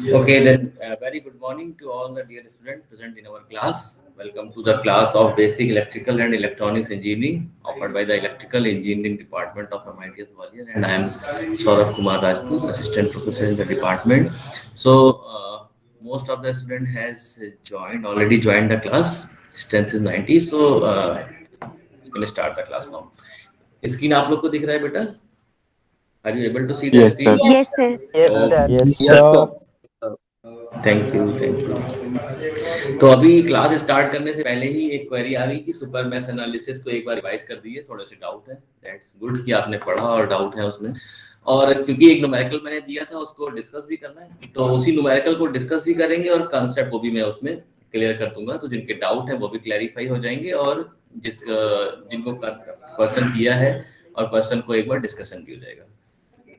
Okay, then very good morning to all the dear students present in our class. Welcome to the class of Basic Electrical and Electronics Engineering offered by the Electrical Engineering Department of MITS Gwalior, and I am Saurabh Kumar Rajput, Assistant Professor in the department. So most of the student has already joined the class. Strength is 90. So you can start the class now. Screen आप लोग को दिख रहा है बेटा? Are you able to see the Yes, sir. screen? Yes, Yes, sir. yes, Oh, sir. Yes, Yes, sir. sir. Thank you thank you. तो अभी class start करने से पहले ही एक क्वेरी आ गई कि सुपर मैश एनालिसिस को एक बार रिवाइज कर दीजिए, थोड़े से डाउट है। दैट्स गुड कि आपने पढ़ा और डाउट है उसमें। और क्योंकि एक न्यूमेरिकल मैंने दिया था उसको डिस्कस भी करना है, तो उसी न्यूमेरिकल को डिस्कस भी करेंगे और कंसेप्ट को भी मैं उसमें क्लियर कर दूंगा, तो जिनके डाउट है वो भी क्लैरिफाई हो जाएंगे और जिनको क्वेश्चन किया है और क्वेश्चन को एक बार डिस्कशन भी हो जाएगा।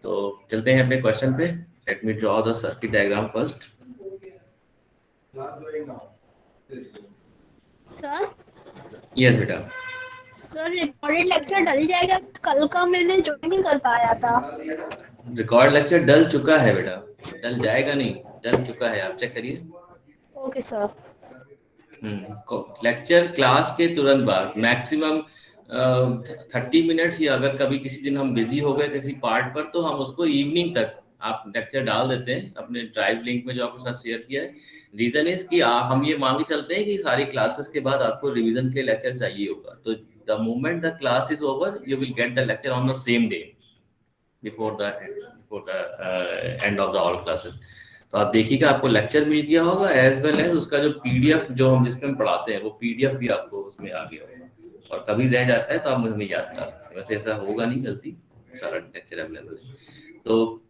तो चलते हैं अपने क्वेश्चन पे। Let me draw the circuit diagram first. Sir yes बेटा। सर रिकॉर्डेड लेक्चर डल जाएगा, कल का मैंने ज्वाइन नहीं कर पाया था। रिकॉर्ड लेक्चर डल चुका है बेटा, डल जाएगा नहीं, डल चुका है, आप चेक करिए। Okay sir. लेक्चर क्लास के तुरंत बाद मैक्सिमम 30 मिनट्स, या अगर कभी किसी दिन हम बिजी हो गए किसी पार्ट पर तो हम उसको इवनिंग तक आप लेक्चर डाल देते हैं अपने ड्राइव लिंक में जो आपके साथ शेयर किया है। रीजन इज कि हम ये मान के चलते हैं कि सारी क्लासेस के बाद आपको रिवीजन के लिए लेक्चर चाहिए होगा, तो the moment the class is over you will get the lecture on the same day before the end of the all classes. तो आप देखिएगा आपको लेक्चर मिल गया होगा, एज वेल एज उसका जो पीडीएफ जो हम जिसमें पढ़ाते हैं वो पीडीएफ भी आपको उसमें आ गया होगा, और कभी रह जाता है तो आप मुझे याद करा सकते हैं। वैसे ऐसा होगा नहीं गलती, सारा लेक्चर अवेलेबल है। तो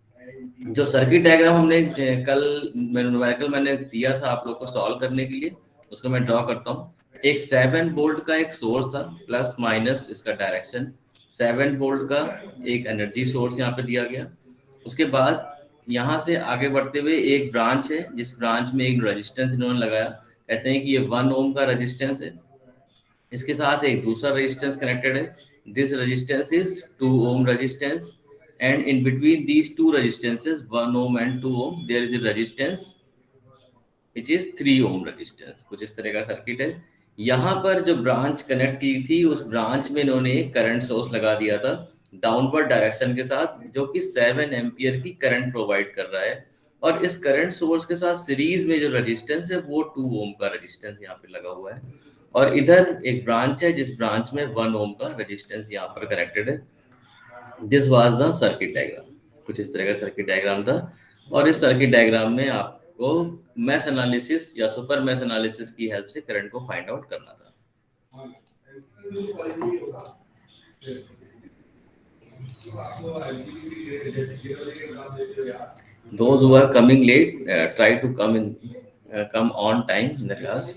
जो सर्किट डायग्राम हमने कल न्यूमेरिकल मैंने दिया था आप लोग को सॉल्व करने के लिए, उसको मैं ड्रॉ करता हूँ। एक 7 वोल्ट का एक सोर्स था, प्लस माइनस इसका डायरेक्शन। 7 वोल्ट का एक एनर्जी सोर्स यहाँ पे दिया गया। उसके बाद यहाँ से आगे बढ़ते हुए एक ब्रांच है, जिस ब्रांच में एक रेजिस्टेंस इन्होंने लगाया, कहते हैं कि ये 1 ओम का रेजिस्टेंस है। इसके साथ एक दूसरा रेजिस्टेंस कनेक्टेड है, this resistance is 2 ohm resistance, and in between these two resistances 1 ohm and 2 ohm there is a resistance which is 3 ohm resistance। कुछ इस तरह का सर्किट है। यहाँ पर जो ब्रांच कनेक्ट की थी उस ब्रांच में इन्होंने एक करंट सोर्स लगा दिया था डाउनवर्ड डायरेक्शन के साथ, जो कि 7 एम्पियर की करंट प्रोवाइड कर रहा है। और इस करंट सोर्स के साथ सीरीज में जो रेजिस्टेंस है वो 2 ओम का रेजिस्टेंस यहाँ पे लगा हुआ है। और इधर एक ब्रांच है जिस ब्रांच में 1 ओम का रेजिस्टेंस यहाँ पर कनेक्टेड है। This was the circuit diagram. कुछ इस तरह का सर्किट डायग्राम था, और इस सर्किट डायग्राम में आपको मैश एनालिसिस या सुपर मैश एनालिसिस की हेल्प से करंट को फाइंड आउट करना था। Those who are coming late, try to come on time in the class।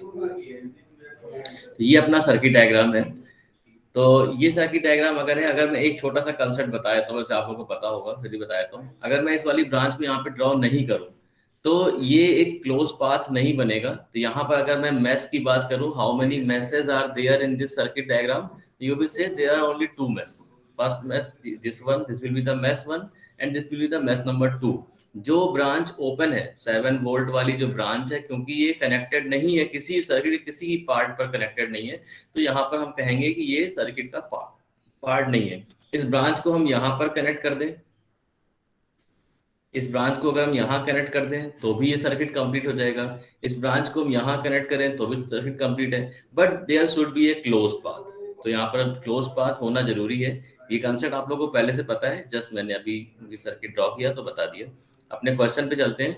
ये अपना सर्किट डायग्राम है। तो ये सर्किट डायग्राम अगर मैं एक छोटा सा कंसेप्ट बताया तो वैसे आप लोगों को पता होगा, फिर भी बताया तो अगर मैं इस वाली ब्रांच को यहाँ पे ड्रॉ नहीं करूँ तो ये एक क्लोज पाथ नहीं बनेगा। तो यहाँ पर अगर मैं मैश की बात करूँ, how many meshes are there in this circuit diagram, you will say there are only 2 mesh. First mesh this one, this will be the mesh 1 and this will be the mesh number 2। जो branch open है 7 volt वाली जो branch है, क्योंकि ये connected नहीं है किसी सर्किट किसी पार्ट पर कनेक्टेड नहीं है, तो यहाँ पर हम कहेंगे कि ये सर्किट का पार्ट नहीं है। इस ब्रांच को हम यहाँ पर कनेक्ट कर दें, इस ब्रांच को अगर हम यहाँ कनेक्ट कर दें तो भी ये सर्किट कंप्लीट हो जाएगा। इस ब्रांच को हम यहाँ कनेक्ट करें तो भी सर्किट कंप्लीट है, but there should be a close path. तो यहाँ पर क्लोज पाथ होना जरूरी है। ये कंसेप्ट आप लोगों को पहले से पता है, जस्ट मैंने अभी सर्किट ड्रॉ किया तो बता दिया। अपने क्वेश्चन पे चलते हैं।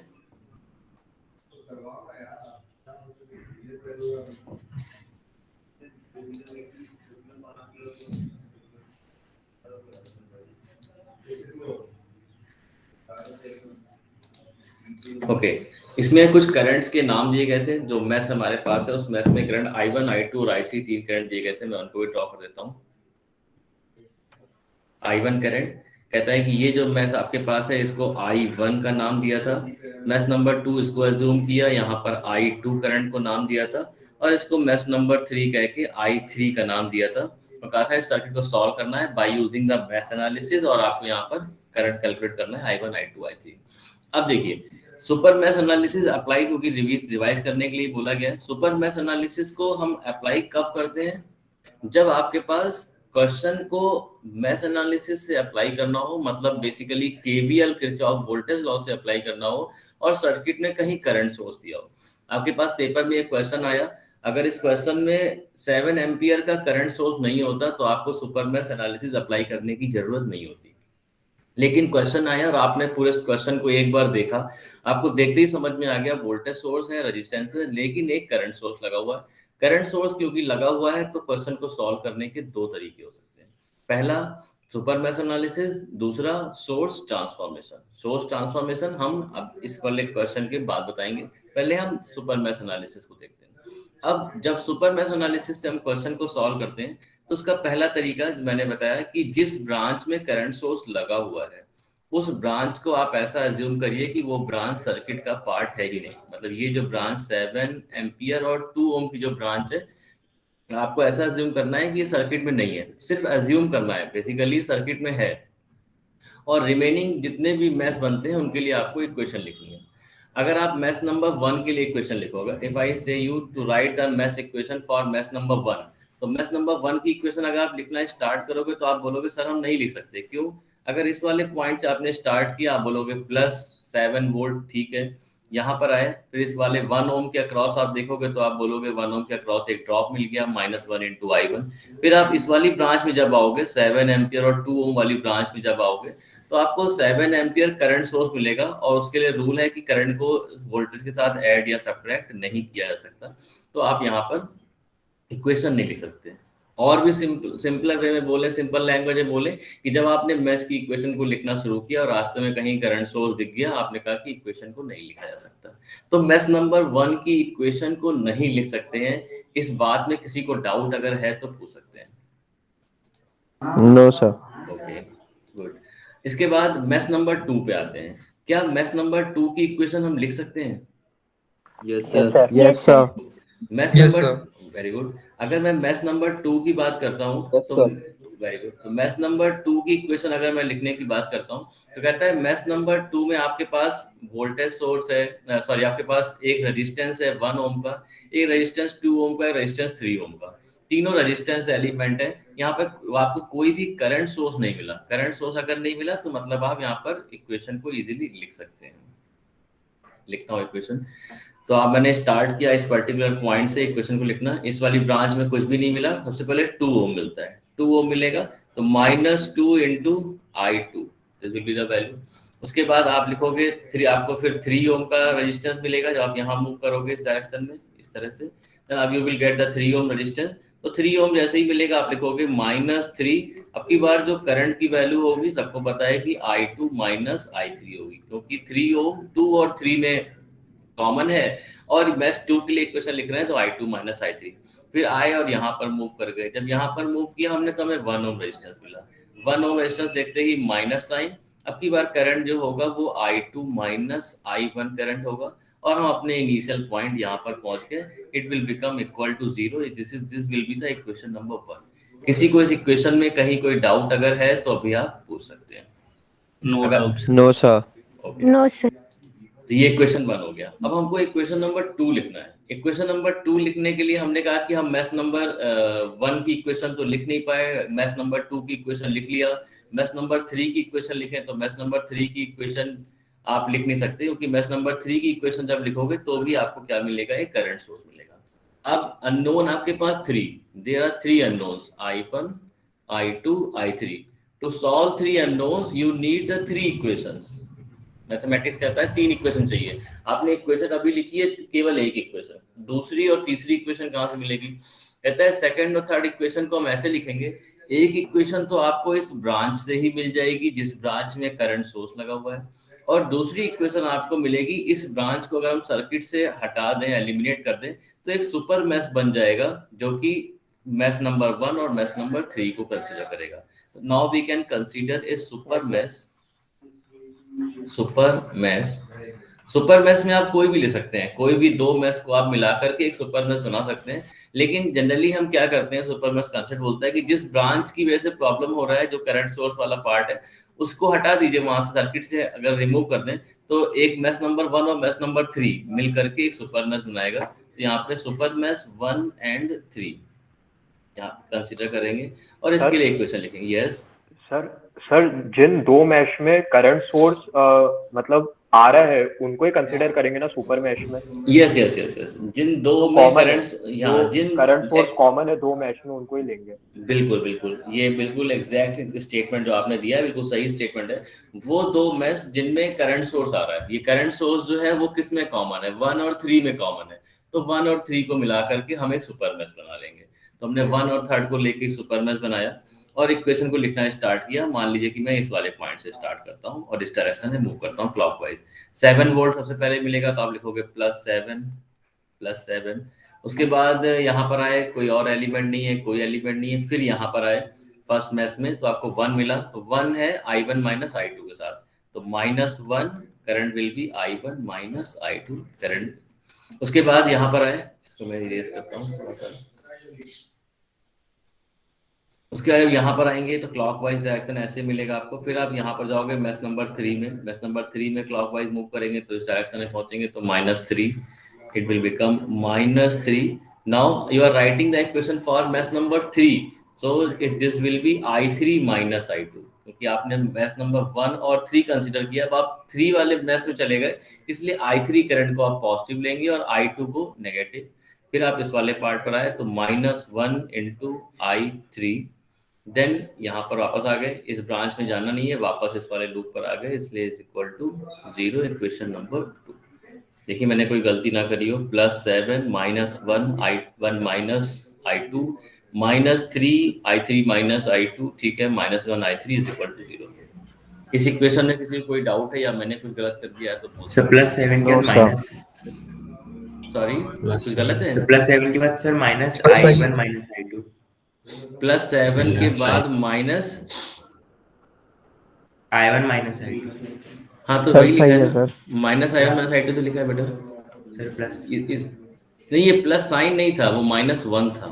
ओके, इसमें कुछ करंट्स के नाम दिए गए थे। जो मैश हमारे पास है उस मैश में करंट I1, I2 और I3 तीन करंट दिए गए थे, मैं उनको भी ड्रॉ कर देता हूँ। I1 करंट कहता है कि ये जो मैश आपके पास है इसको I1 का नाम दिया था। मैश नंबर 2 इसको एज्यूम किया, यहाँ पर I2 करंट को नाम दिया था, और इसको मैश नंबर 3 कह के I3 का नाम दिया था। और कहा था इस सर्किट को सॉल्व करना है by using the mesh analysis, और आपको यहाँ पर करंट कैलकुलेट करना है I1, I2, I3। अब देखिए, सुपर मैश एनालिसिस अप्लाई क्योंकि रिवाइज करने के लिए बोला गया है। सुपर मैश एनालिसिस को हम अप्लाई कब करते हैं? जब आपके पास क्वेश्चन को मैश एनालिसिस से अप्लाई करना हो, मतलब basically KVL Kirchhoff voltage law से अप्लाई करना हो, और सर्किट में कहीं करंट सोर्स दिया हो। आपके पास पेपर में एक क्वेश्चन आया, अगर इस क्वेश्चन में 7 एम्पियर का करंट सोर्स नहीं होता तो आपको सुपर मैश एनालिसिस अप्लाई करने की जरूरत नहीं होती। लेकिन क्वेश्चन आया और आपने पूरे क्वेश्चन को एक बार देखा, आपको देखते ही समझ में आ गया वोल्टेज सोर्स है, रेजिस्टेंस है, लेकिन एक करंट सोर्स लगा हुआ है। करंट सोर्स क्योंकि लगा हुआ है तो क्वेश्चन को सॉल्व करने के दो तरीके हो सकते हैं। पहला सुपर मैश एनालिसिस, दूसरा सोर्स ट्रांसफॉर्मेशन। सोर्स ट्रांसफॉर्मेशन हम अब इस वाले क्वेश्चन के बाद बताएंगे, पहले हम सुपर मैश एनालिसिस को देखते हैं। अब जब सुपर मैश एनालिसिस से हम क्वेश्चन को सॉल्व करते हैं तो उसका पहला तरीका मैंने बताया कि जिस ब्रांच में करंट सोर्स लगा हुआ है उस ब्रांच को आप ऐसा अज्यूम करिए कि वो ब्रांच सर्किट का पार्ट है ही नहीं। मतलब ये जो ब्रांच 7 एम्पियर और 2 ओम की जो ब्रांच है, आपको ऐसा अज्यूम करना है कि ये सर्किट में नहीं है, सिर्फ अज्यूम करना है, बेसिकली सर्किट में है। और रिमेनिंग जितने भी मैश बनते हैं उनके लिए आपको इक्वेशन लिखनी है। अगर आप मैश नंबर 1 के लिए इक्वेशन लिखोगे, if I say you to write the mesh equation for mesh number 1, तो मैश नंबर 1 की इक्वेशन अगर आप लिखना स्टार्ट करोगे तो आप बोलोगे सर हम नहीं लिख सकते, क्यों? अगर इस वाले पॉइंट से आपने स्टार्ट किया, आप बोलोगे +7 वोल्ट, ठीक है, यहाँ पर आए, फिर इस वाले 1 ओम के अक्रॉस आप देखोगे तो आप बोलोगे 1 ओम के अक्रॉस एक ड्रॉप मिल गया -1 इंटू I1। फिर आप इस वाली ब्रांच में जब आओगे 7 एम्पियर और 2 ओम वाली ब्रांच में जब आओगे तो आपको 7 एम्पियर करंट सोर्स मिलेगा, और उसके लिए रूल है कि करंट को वोल्टेज के साथ ऐड या सब्ट्रैक्ट नहीं किया जा सकता। तो आप यहाँ पर इक्वेशन नहीं लिख सकते। और भी सिंपलर वे में बोले, सिंपल लैंग्वेज में बोले कि जब आपने मैश की इक्वेशन को लिखना शुरू किया और रास्ते में कहीं करंट सोर्स दिख गया, आपने कहा कि इक्वेशन को नहीं लिखा जा सकता। तो मैश नंबर 1 की इक्वेशन को नहीं लिख सकते हैं। इस बात में किसी को डाउट अगर है तो पूछ सकते हैं। No sir. Okay, good. इसके बाद मैश नंबर 2 पे आते हैं। क्या मैश नंबर 2 की इक्वेशन हम लिख सकते हैं? Yes sir. Yes sir. Mesh number, very good. अगर मैं मैश नंबर 2 की बात करता हूँ तो वेरी गुड, तो मैश नंबर 2 की इक्वेशन अगर मैं लिखने की बात करता हूँ तो कहता है मैश नंबर 2 में आपके पास वोल्टेज सोर्स है, सॉरी आपके पास एक रेजिस्टेंस है 1 ओम का, एक रेजिस्टेंस 2 ओम का, एक रेजिस्टेंस 3 ओम का, तीनों रेजिस्टेंस एलिमेंट है। यहाँ पर आपको कोई भी करंट सोर्स नहीं मिला। करंट सोर्स अगर नहीं मिला तो मतलब आप यहाँ पर इक्वेशन को इजीली लिख सकते हैं। लिखता हूँ इक्वेशन। तो आप मैंने स्टार्ट किया इस पर्टिकुलर पॉइंट से इक्वेशन को लिखना। इस वाली ब्रांच में कुछ भी नहीं मिला, सबसे पहले 2 ओम मिलता है, 2 ओम मिलेगा तो -2 into I2, this will be the value. उसके बाद आप लिखोगे 3, आपको फिर 3 ओम का रेजिस्टेंस मिलेगा जब आप यहाँ मूव करोगे इस डायरेक्शन में, इस तरह से, देन आप you will get the 3 ohm resistance. तो 3 ओम जैसे ही मिलेगा आप लिखोगे -3। अब की बार जो करंट की वैल्यू होगी सबको पता है कि I2 -I3 होगी, क्योंकि 3 ओम 2 और 3 में कॉमन है, और मैश 2 के लिए इक्वेशन लिख रहे हैं तो I2 -I3। फिर आए और यहाँ पर मूव कर गए, जब यहाँ पर मूव किया हमने तो हमें 1 ओम रेजिस्टेंस मिला। 1 ओम रेजिस्टेंस देखते ही माइनस साइन। अब की बार करंट जो होगा वो I2 -I1 करंट होगा, और हम अपने इनिशियल पॉइंट यहाँ पर पहुंच गए। It will become equal to 0। This will be the equation number 1। किसी को इस इक्वेशन में कहीं कोई डाउट अगर है तो अभी आप पूछ सकते हैं। No doubt. No sir. Okay, no sir. तो ये इक्वेशन 1 हो गया। अब हमको इक्वेशन नंबर 2 लिखना है। इक्वेशन नंबर 2 लिखने के लिए हमने कहा कि हम मैश नंबर 1 की इक्वेशन तो लिख नहीं पाए, मैश नंबर 2 की इक्वेशन लिख लिया। मैश नंबर 3 की इक्वेशन लिखें तो मैश नंबर 3 की इक्वेशन आप लिख नहीं सकते, क्योंकि मैश नंबर 3 की इक्वेशन जब लिखोगे तो भी आपको क्या मिलेगा, एक करंट सोर्स मिलेगा। अब अननोन आपके पास 3, there are 3 unknowns, I1, I2, I3। To solve 3 unknowns you need the 3 equations. Mathematics कहता है 3 इक्वेशन चाहिए। आपने इक्वेशन अभी लिखी है केवल एक इक्वेशन, दूसरी और तीसरी इक्वेशन कहाँ से मिलेगी? कहता है सेकंड और थर्ड इक्वेशन को हम ऐसे लिखेंगे, एक इक्वेशन तो आपको इस ब्रांच से ही मिल जाएगी जिस ब्रांच में करंट सोर्स लगा हुआ है, और दूसरी इक्वेशन आपको मिलेगी इस ब्रांच को अगर हम सर्किट से हटा दें, एलिमिनेट कर दें, तो एक सुपर मैश बन जाएगा जो कि मैश नंबर 1 और मैश नंबर 3 को कंसीडर करेगा। Now we can consider a super mesh. Super mesh में आप कोई भी ले सकते हैं, कोई भी 2 मैश को आप मिला करके एक सुपर मैश बना सकते हैं। लेकिन जनरली हम क्या करते हैं, सुपर मैश कंसेप्ट बोलता है कि जिस ब्रांच की वजह से प्रॉब्लम हो रहा है, जो करंट सोर्स वाला पार्ट है, उसको हटा दीजिए वहां से, सर्किट से अगर रिमूव कर दें तो एक मैश नंबर 1 और मैश नंबर 3 मिल करके एक सुपर मैश बनाएगा। तो यहाँ पे सुपर मैश 1 एंड 3 यहाँ कंसीडर करेंगे और इसके लिए इक्वेशन लिखेंगे। यस सर सर जिन दो मैश में करंट सोर्स मतलब आ रहा है उनको ही कंसीडर करेंगे ना सुपर मैश में? यस यस यस यस, जिन दो तो में कॉमन है, करंट्स, यहाँ जो जिन करंट सोर्स कॉमन है दो मैश में उनको ही लेंगे। बिल्कुल बिल्कुल, ये बिल्कुल एग्जैक्ट स्टेटमेंट जो आपने दिया है, बिल्कुल सही स्टेटमेंट है। वो दो मैश जिनमें करंट सोर्स आ रहा है, ये करंट सोर्स जो है वो किस में कॉमन है, 1 और 3 में कॉमन है। तो 1 और 3 को मिला करके हम एक सुपर मैश बना लेंगे। तो हमने 1 और 3 को लेके सुपर मैश बनाया और इक्वेशन को लिखना स्टार्ट किया। मान लीजिए कि मैं इस वाले पॉइंट से स्टार्ट करता हूँ और इस डायरेक्शन में मूव करता हूँ क्लॉकवाइज। 7 वोल्ट सबसे पहले मिलेगा, तो आप लिखोगे +7 उसके बाद यहाँ पर आए, कोई और एलिमेंट नहीं है, कोई एलिमेंट नहीं है। फिर यहाँ पर आए फर्स्ट मैश में, तो आपको 1 मिला, तो 1 है I1 माइनस I2 के साथ, तो -1 current will be I1 minus I2 current. उसके बाद यहाँ पर आए, इसको मैं इरेज करता हूँ थोड़ा सा। उसके बाद यहाँ पर आएंगे तो क्लॉकवाइज डायरेक्शन ऐसे मिलेगा आपको। फिर आप यहाँ पर जाओगे मैश नंबर 3 में, मैश नंबर 3 में क्लॉकवाइज मूव करेंगे तो इस डायरेक्शन में पहुंचेंगे, तो -3 it will become -3. Now you are writing the equation for mesh number 3, so this will be I3 minus I2, क्योंकि आपने मैश नंबर 1 और 3 कंसीडर किया। अब आप 3 वाले मैश में चले गए, इसलिए I3 करंट को आप पॉजिटिव लेंगे और I2 को नेगेटिव। फिर आप इस वाले पार्ट पर आए तो -1 into I3, देन यहाँ पर वापस आ गए, इस ब्रांच में जाना नहीं है, वापस इस वाले लूप पर आ गए, इसलिए is equal to 0, equation number 2। देखिए मैंने कोई गलती ना करी हो, +7 -1 I1 minus I2 -3 I3 minus I2, ठीक है, -1 I3 इज इक्वल टू 0। इस इक्वेशन में किसी को कोई डाउट है या मैंने कुछ गलत कर दिया है तो बोल सर +7 के बाद माइनस, सॉरी कुछ गलत है। सर +7 के बाद sir minus I1 minus I2, +7 के बाद माइनस I1 माइनस I2। हाँ तो वही लिखा है ना, -I1 माइनस I2 तो लिखा है बेटा सर प्लस नहीं, ये प्लस साइन नहीं था, वो -1 था,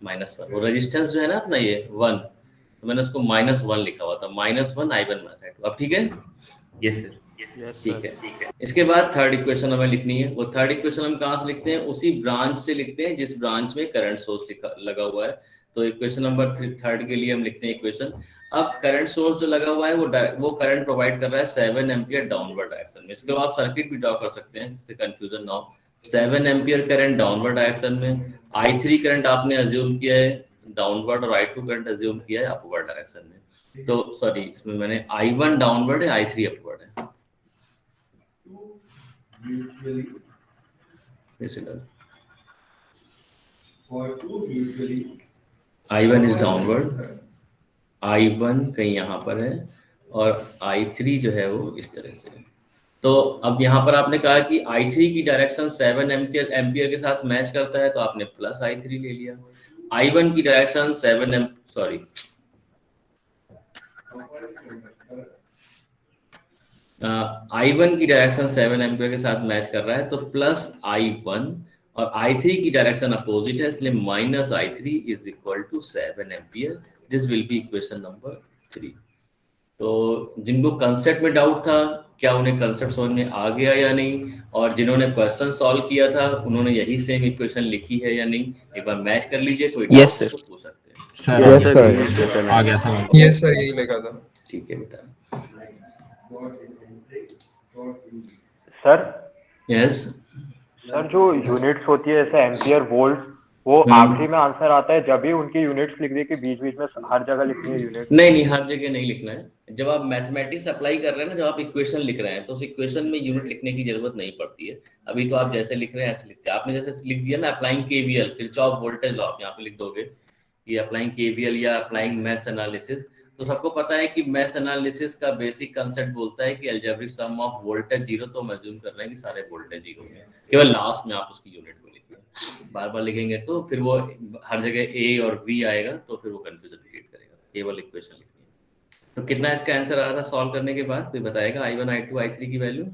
-1। वो रेजिस्टेंस जो है ना अपना ये 1, तो मैंने उसको -1 लिखा हुआ था, -1 I1 माइनस I2। अब ठीक है? यस सर, ठीक है। इसके बाद थर्ड इक्वेशन हमें लिखनी है। वो थर्ड इक्वेशन हम कहाँ से लिखते हैं? उसी ब्रांच से लिखते हैं जिस ब्रांच में करंट सोर्स लगा हुआ है। तो इक्वेशन नंबर 3 के लिए हम लिखते हैं इक्वेशन। अब करंट सोर्स जो लगा हुआ है वो करंट प्रोवाइड कर रहा है 7 एम्पियर डाउनवर्ड डायरेक्शन में। इसके बाद आप सर्किट भी ड्रॉ कर सकते हैं, जिससे कंफ्यूजन ना हो। 7 एम्पियर करंट डाउनवर्ड डायरेक्शन में, I3 करंट आपने अज्यूम किया है डाउनवर्ड और I2 करंट अज्यूम किया है अपवर्ड डायरेक्शन में। तो सॉरी, इसमें मैंने I1 डाउनवर्ड है, I3 अपवर्ड है। I1 इज डाउनवर्ड, I1 कहीं यहाँ पर है और I3 जो है वो इस तरह से है। तो अब यहाँ पर आपने कहा कि I3 की डायरेक्शन 7 एम्पियर के साथ मैच करता है, तो आपने +I3 ले लिया। I1 की डायरेक्शन I1 की डायरेक्शन 7 एम्पियर के साथ मैच कर रहा है, तो +I1, और I3 की डायरेक्शन अपोजिट है, इसलिए -I3 is equal to 7 ampere. This will be equation number 3। तो जिनको कंसेप्ट में डाउट था, क्या उन्हें कंसेप्ट समझ में आ गया या नहीं, और जिन्होंने क्वेश्चन सॉल्व किया था उन्होंने यही सेम इक्वेशन लिखी है या नहीं, एक बार मैच कर लीजिए। कोई डाउट है तो पूछ सकते हैं। यस सर, आ गया समझ। यस सर, यही लिखा था। ठीक है बेटा। सर यस सर, जो यूनिट्स होती है जैसे एम्पियर वोल्ट, वो आखिरी में आंसर आता है जब भी उनकी यूनिट्स लिख दी कि बीच बीच में हर जगह लिखनी है यूनिट? नहीं, हर जगह नहीं लिखना है। जब आप मैथमेटिक्स अप्लाई कर रहे हैं ना, जब आप इक्वेशन लिख रहे हैं तो उस इक्वेशन में यूनिट लिखने की जरूरत नहीं पड़ती है। अभी तो आप जैसे लिख रहे हैं ऐसे लिखते हैं। आपने जैसे लिख दिया ना applying KVL, Kirchhoff voltage law, आप यहाँ पे लिख दोगे कि अप्लाइंग KVL या अप्लाइंग मैश एनालिसिस। तो सबको पता है कि मैश एनालिसिस का बेसिक कंसेप्ट बोलता है कि अलजेब्रिक सम ऑफ वोल्टेज 0, तो हम अज्यूम कर रहे हैं कि सारे वोल्टेज 0 हैं, केवल लास्ट में आप उसकी यूनिट को लिखिए। बार बार लिखेंगे तो फिर वो हर जगह A और V आएगा, तो फिर वो कंफ्यूजन क्रिएट करेगा। केवल इक्वेशन लिखनी है। तो कितना इसका आंसर आ रहा था सॉल्व करने के बाद? कोई बताएगा I1, I2, I3 की वैल्यू?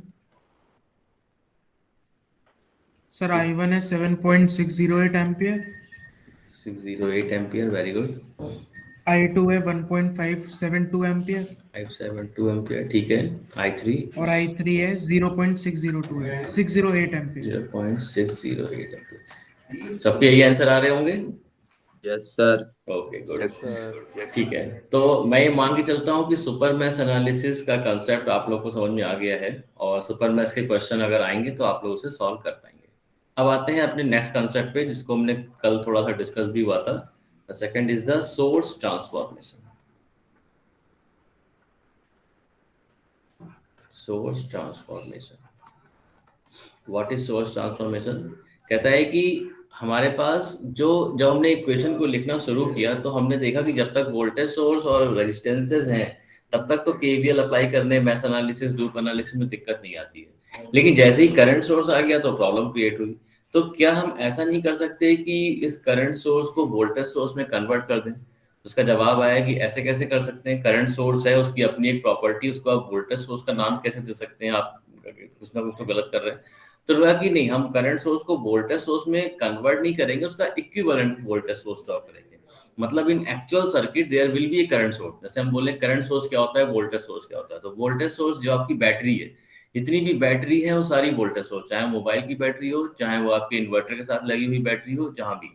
सर I1 है 7.608 ampere, 608 ampere, very good. I2 है 1.572 एम्पियर 572 एम्पियर, ठीक है। I3 और I3 है 0.602 है 608 एम्पियर। 0.608 एम्पियर। सबके यही आंसर आ रहे होंगे? Yes sir. Okay good. Yes sir. ठीक है, तो मैं ये मान के चलता हूँ कि सुपर मैश एनालिसिस का कंसेप्ट आप लोग को समझ में आ गया है, और सुपर मैश के क्वेश्चन अगर आएंगे तो आप लोग उसे सॉल्व कर पाएंगे। अब आते हैं अपने नेक्स्ट कंसेप्ट पे, जिसको हमने कल थोड़ा सा डिस्कस भी हुआ था। The second is the source transformation. Source transformation, what is source transformation? कहता है कि हमारे पास जब हमने इक्वेशन को लिखना शुरू किया तो हमने देखा कि जब तक वोल्टेज सोर्स और रेजिस्टेंसेस हैं तब तक तो केवीएल अप्लाई करने, मैश एनालिसिस, लूप एनालिसिस में दिक्कत नहीं आती है। लेकिन जैसे ही करंट सोर्स आ गया तो प्रॉब्लम क्रिएट हुई। तो क्या हम ऐसा नहीं कर सकते कि इस करंट सोर्स को वोल्टेज सोर्स में कन्वर्ट कर दें? उसका जवाब आया कि ऐसे कैसे कर सकते हैं, करंट सोर्स है, उसकी अपनी एक प्रॉपर्टी, उसको आप वोल्टेज सोर्स का नाम कैसे दे सकते हैं? आप कुछ ना कुछ तो गलत कर रहे हैं। तो लगा कि नहीं, हम करंट सोर्स को वोल्टेज सोर्स में कन्वर्ट नहीं करेंगे, उसका इक्विवेलेंट वोल्टेज सोर्स ड्रॉ करेंगे। मतलब in actual circuit there will be a current source. जैसे हम बोले करंट सोर्स क्या होता है, वोल्टेज सोर्स क्या होता है, तो वोल्टेज सोर्स जो आपकी बैटरी है, जितनी भी बैटरी है वो सारी वोल्टेज सोर्स, चाहे मोबाइल की बैटरी हो, चाहे वो आपके इन्वर्टर के साथ लगी हुई बैटरी हो, जहां भी,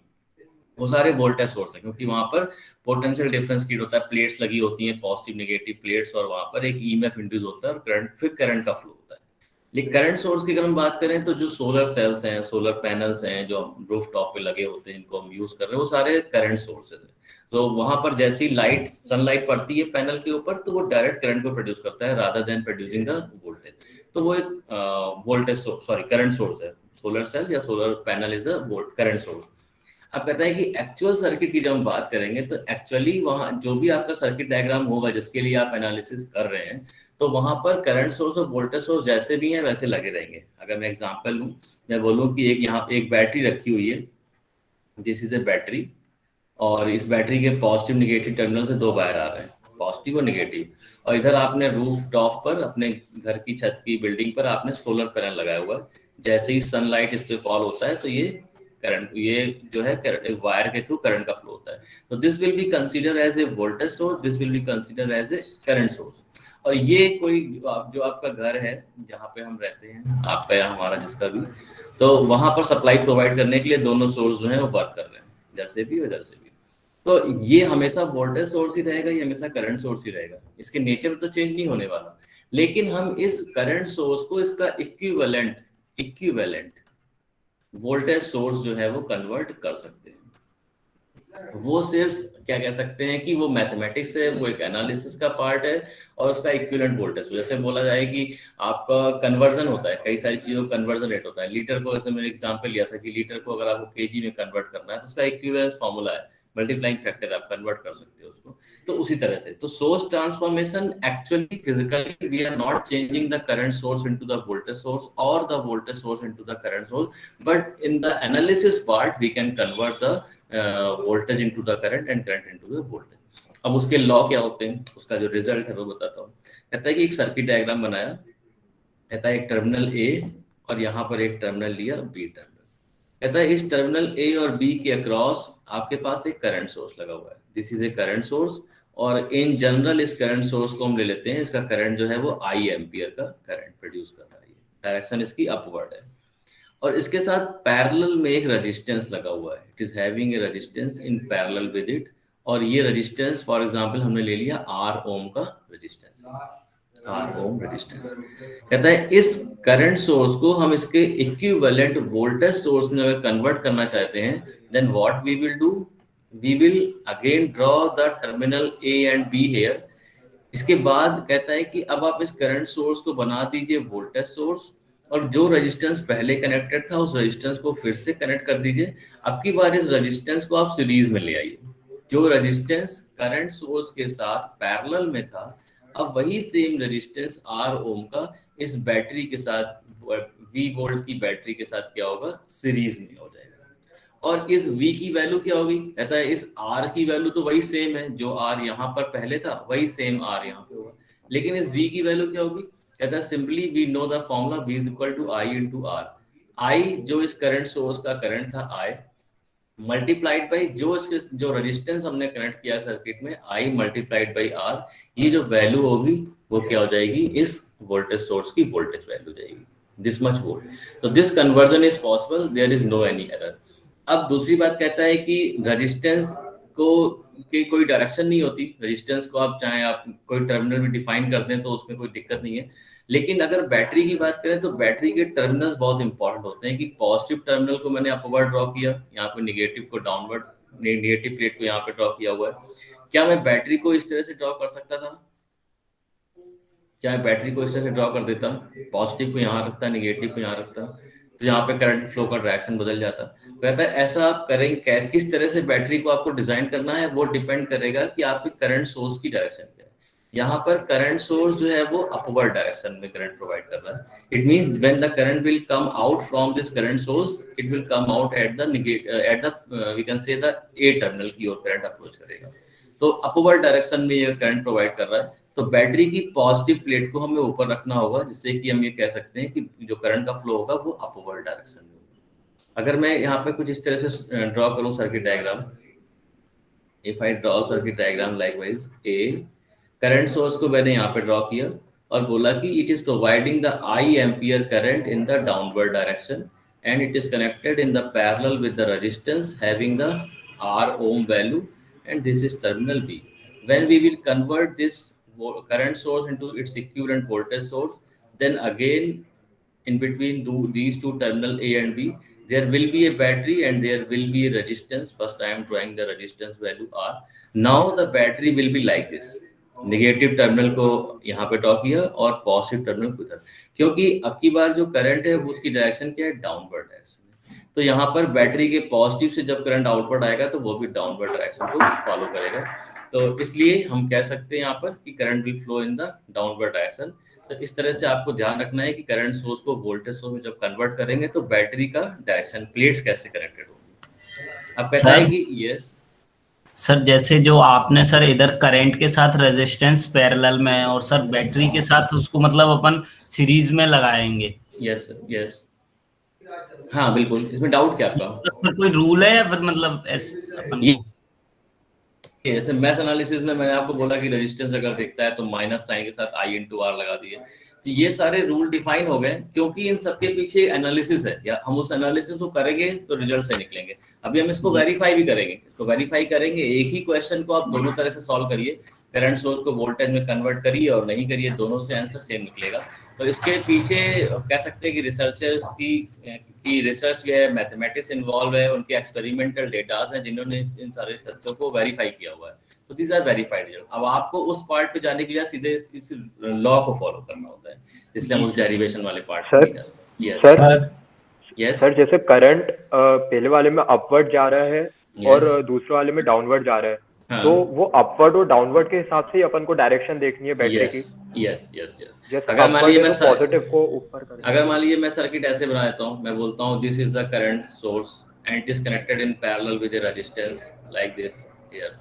वो सारे वोल्टेज सोर्स है, क्योंकि वहां पर पोटेंशियल डिफरेंस क्रिएट होता है, प्लेट्स लगी होती हैं, पॉजिटिव नेगेटिव प्लेट्स, और वहां पर एक ईएमएफ इंड्यूस होता है और करंट, फिर करंट का फ्लो होता है। लेकिन करंट सोर्स की अगर हम बात करें तो जो सोलर सेल्स हैं, सोलर पैनल्स हैं, जो रूफ टॉप पे लगे होते हैं, जिनको हम यूज कर रहे हैं, वो सारे करंट सोर्सेज हैं। तो वहां पर जैसी लाइट, सनलाइट पड़ती है पैनल के ऊपर, तो वो डायरेक्ट करंट को प्रोड्यूस करता है rather than producing the voltage. तो वो एक voltage source, sorry current source है। सोलर सेल या solar panel is the current source. अब कहता है कि एक्चुअल सर्किट की जब हम बात करेंगे तो एक्चुअली वहां जो भी आपका सर्किट डायग्राम होगा जिसके लिए आप एनालिसिस कर रहे हैं, तो वहां पर करंट सोर्स और वोल्टेज सोर्स जैसे भी हैं वैसे लगे रहेंगे। अगर मैं एग्जांपल लूं, मैं बोलूं कि एक यहाँ एक बैटरी रखी हुई है, दिस इज ए बैटरी, और इस बैटरी के पॉजिटिव निगेटिव टर्मिनल से दो वायर आ रहे हैं, पॉजिटिव और निगेटिव, और इधर आपने रूफ टॉप पर, अपने घर की छत की बिल्डिंग पर आपने सोलर पैनल लगाया हुआ है। जैसे ही सनलाइट इस पे फॉल होता है तो ये करंट, ये जो है वायर के थ्रू करंट का फ्लो होता है। तो this will be consider as a voltage source, this will be consider as a current source. और ये कोई जो आपका घर है जहाँ पे हम रहते हैं, आपका या हमारा जिसका भी, तो वहां पर सप्लाई प्रोवाइड करने के लिए दोनों सोर्स जो है वो वर्क कर रहे हैं, इधर से भी उधर से भी। तो ये हमेशा वोल्टेज सोर्स ही रहेगा, ये हमेशा करंट सोर्स ही रहेगा, इसके नेचर में तो चेंज नहीं होने वाला। लेकिन हम इस करंट सोर्स को इसका इक्विवेलेंट वोल्टेज सोर्स जो है वो कन्वर्ट कर सकते हैं। वो सिर्फ क्या कह सकते हैं कि वो मैथमेटिक्स है, वो एक एनालिसिस का पार्ट है, और उसका इक्विवेलेंट वोल्टेज, जैसे बोला जाए कि आपका कन्वर्जन होता है, कई सारी चीजों का कन्वर्जन रेट होता है। लीटर को, जैसे मैंने एग्जांपल लिया था कि लीटर को अगर आपको केजी में कन्वर्ट करना है तो उसका इक्विवेलेंस फॉर्मूला है, मल्टीप्लाइंग फैक्टर, आप कन्वर्ट कर सकते हो उसको। तो उसी तरह से तो source transformation actually physically we are not changing the current source into the voltage source और the voltage source into the current source, but in the analysis part we can convert the voltage into the current and current into the voltage. अब उसके law क्या होते हैं, उसका जो result है वो बताता हूँ। कहता है कि एक सर्किट डायग्राम बनाया, कहता है एक टर्मिनल ए और यहाँ पर एक टर्मिनल लिया बी टर्मिनल। कहता है इस टर्मिनल ए और बी के अक्रॉस आपके पास एक करंट सोर्स लगा हुआ है, this is a current source, और इन जनरल इस करंट सोर्स को हम ले लेते हैं, इसका करंट जो है वो आई एम्पियर का करंट प्रोड्यूस कर रहा है, डायरेक्शन इसकी अपवर्ड है। और इसके साथ पैरेलल में एक रेजिस्टेंस लगा हुआ है, it is having a resistance in parallel with it, और ये रेजिस्टेंस फॉर एग्जांपल हमने ले लिया आर ओम का रेजिस्टेंस, आर ओम रेजिस्टेंस। कहता है इस करंट सोर्स को हम इसके इक्विवेलेंट वोल्टेज सोर्स में अगर कन्वर्ट करना चाहते हैं, then what we will do, we will again draw the terminal A and B here. इसके बाद कहता है कि अब आप इस करंट सोर्स को बना दीजिए वोल्टेज सोर्स, और जो रेजिस्टेंस पहले कनेक्टेड था उस रेजिस्टेंस को फिर से कनेक्ट कर दीजिए। अब की बार इस रेजिस्टेंस को आप सीरीज में ले आइए, जो रेजिस्टेंस करंट सोर्स के साथ पैरेलल में था, अब वही सेम रेजिस्टेंस आर ओम का इस बैटरी के साथ, वी वोल्ट की बैटरी के साथ क्या होगा, सीरीज में हो जाएगा। और इस V की वैल्यू क्या होगी, कहता है इस R की वैल्यू तो वही सेम है, जो R यहाँ पर पहले था वही सेम R यहाँ पे होगा, लेकिन इस V की वैल्यू क्या होगी, कहता है simply we know the formula V is equal to I into R। I जो इस करंट सोर्स का करंट था I, मल्टीप्लाइड बाई जो रेजिस्टेंस हमने कनेक्ट किया सर्किट में, I मल्टीप्लाइड बाई R, ये जो वैल्यू होगी वो क्या हो जाएगी, इस वोल्टेज सोर्स की वोल्टेज वैल्यू जाएगी, दिस मच वोल्ट। तो this conversion is possible, there is no any error. अब दूसरी बात कहता है कि रेजिस्टेंस को की कोई डायरेक्शन नहीं होती, रेजिस्टेंस को आप चाहे आप कोई टर्मिनल भी डिफाइन कर दें तो उसमें कोई दिक्कत नहीं है। लेकिन अगर बैटरी की बात करें तो बैटरी के टर्मिनल्स बहुत इंपॉर्टेंट होते हैं कि पॉजिटिव टर्मिनल को मैंने अपवर्ड ड्रॉ किया, यहाँ पे नेगेटिव को डाउनवर्ड, नेगेटिव प्लेट को यहाँ पे ड्रॉ किया हुआ है। क्या मैं बैटरी को इस तरह से ड्रॉ कर सकता था? क्या मैं बैटरी को इस तरह से ड्रॉ कर देता, पॉजिटिव को यहाँ रखता, नेगेटिव को यहाँ रखता, तो यहाँ पे करंट फ्लो का डायरेक्शन बदल जाता। कहता है ऐसा आप करेंगे, किस तरह से बैटरी को आपको डिजाइन करना है वो डिपेंड करेगा कि आपके करंट सोर्स की डायरेक्शन क्या है। यहाँ पर करंट सोर्स जो है वो अपवर्ड डायरेक्शन में करंट प्रोवाइड कर रहा है। It means when the current will come out from this current source, it will come out at the we can say the A terminal की ओर करंट अप्रोच करेगा। तो अपवर्ड डायरेक्शन में ये करंट प्रोवाइड कर रहा है। तो बैटरी की पॉजिटिव प्लेट को हमें ऊपर रखना होगा, जिससे कि हम ये कह सकते हैं कि जो करंट का फ्लो होगा वो अपवर्ड डायरेक्शन में होगा। अगर मैं यहाँ पे कुछ इस तरह से ड्रॉ करूँ circuit diagram, if I draw circuit diagram likewise, A current source को मैंने यहाँ पे ड्रॉ किया और बोला कि it is providing the I ampere current in the downward direction and it is connected in the parallel with the resistance having the R ohm value and this is terminal B. When we will convert this current source into its equivalent voltage source, then again in between these two terminal A and B, there will be a battery and there will be a resistance. First I am drawing the resistance value R. Now the battery will be like this. Negative terminal को यहाँ पे draw किया और positive terminal को इधर, क्योंकि अब की बार जो करंट है वो उसकी डायरेक्शन क्या है, डाउनवर्ड डायरेक्शन। तो यहाँ पर बैटरी के पॉजिटिव से जब करंट आउटवर्ड आएगा तो वो भी डाउनवर्ड डायरेक्शन को फॉलो करेगा। तो इसलिए हम कह सकते हैं यहाँ पर कि current will flow in the downward direction. तो इस तरह से आपको ध्यान रखना है कि करंट सोर्स को वोल्टेज सोर्स में जब कन्वर्ट करेंगे तो बैटरी का डायरेक्शन प्लेट्स कैसे कनेक्टेड होगी। अब कहता है कि यस सर, जैसे जो आपने सर इधर करंट के साथ रेजिस्टेंस पैरेलल में है और सर बैटरी के साथ उसको मतलब अपन सीरीज में लगाएंगे। यस यस, हाँ बिल्कुल, इसमें डाउट क्या आपका? फिर कोई रूल है या फिर मतलब ऐसे मैथ एनालिसिस में मैंने आपको बोला कि रेजिस्टेंस अगर दिखता है तो माइनस साइन के साथ I इंटू आर लगा दिए। तो ये सारे रूल डिफाइन हो गए क्योंकि इन सबके पीछे एनालिसिस है, या हम उस एनालिसिस को करेंगे तो रिजल्ट से निकलेंगे। अभी हम इसको वेरीफाई भी करेंगे, इसको वेरीफाई करेंगे। एक ही क्वेश्चन को आप दोनों तरह से सॉल्व करिए, करंट सोर्स को वोल्टेज में कन्वर्ट करिए और नहीं करिए, दोनों से आंसर सेम निकलेगा। तो इसके पीछे कह सकते हैं कि रिसर्चर्स की रिसर्च है, मैथमेटिक्स इन्वॉल्व है, उनके एक्सपेरिमेंटल डेटास हैं जिन्होंने इन सारे तथ्यों को वेरीफाई किया हुआ है। तो दीज आर वेरीफाइड रिजल्ट। अब आपको उस पार्ट पे जाने के लिए सीधे इस लॉ को फॉलो करना होता है, इसलिए हम उस डेरिवेशन वाले पार्ट पे नहीं जाते। यस सर, यस सर जैसे करंट पहले वाले में अपवर्ड जा रहा है और दूसरे वाले में डाउनवर्ड जा रहा है, हाँ। तो वो अपवर्ड और डाउनवर्ड के हिसाब से ही अपन को डायरेक्शन देखनी है बैटरी की। Yes yes yes. जैसे अगर मान लीजिए मैं पॉजिटिव को ऊपर करें, अगर मान लीजिए मैं सर्किट ऐसे बना देता हूँ, मैं बोलता हूँ this is the current source and it is connected in parallel with a resistance like this here,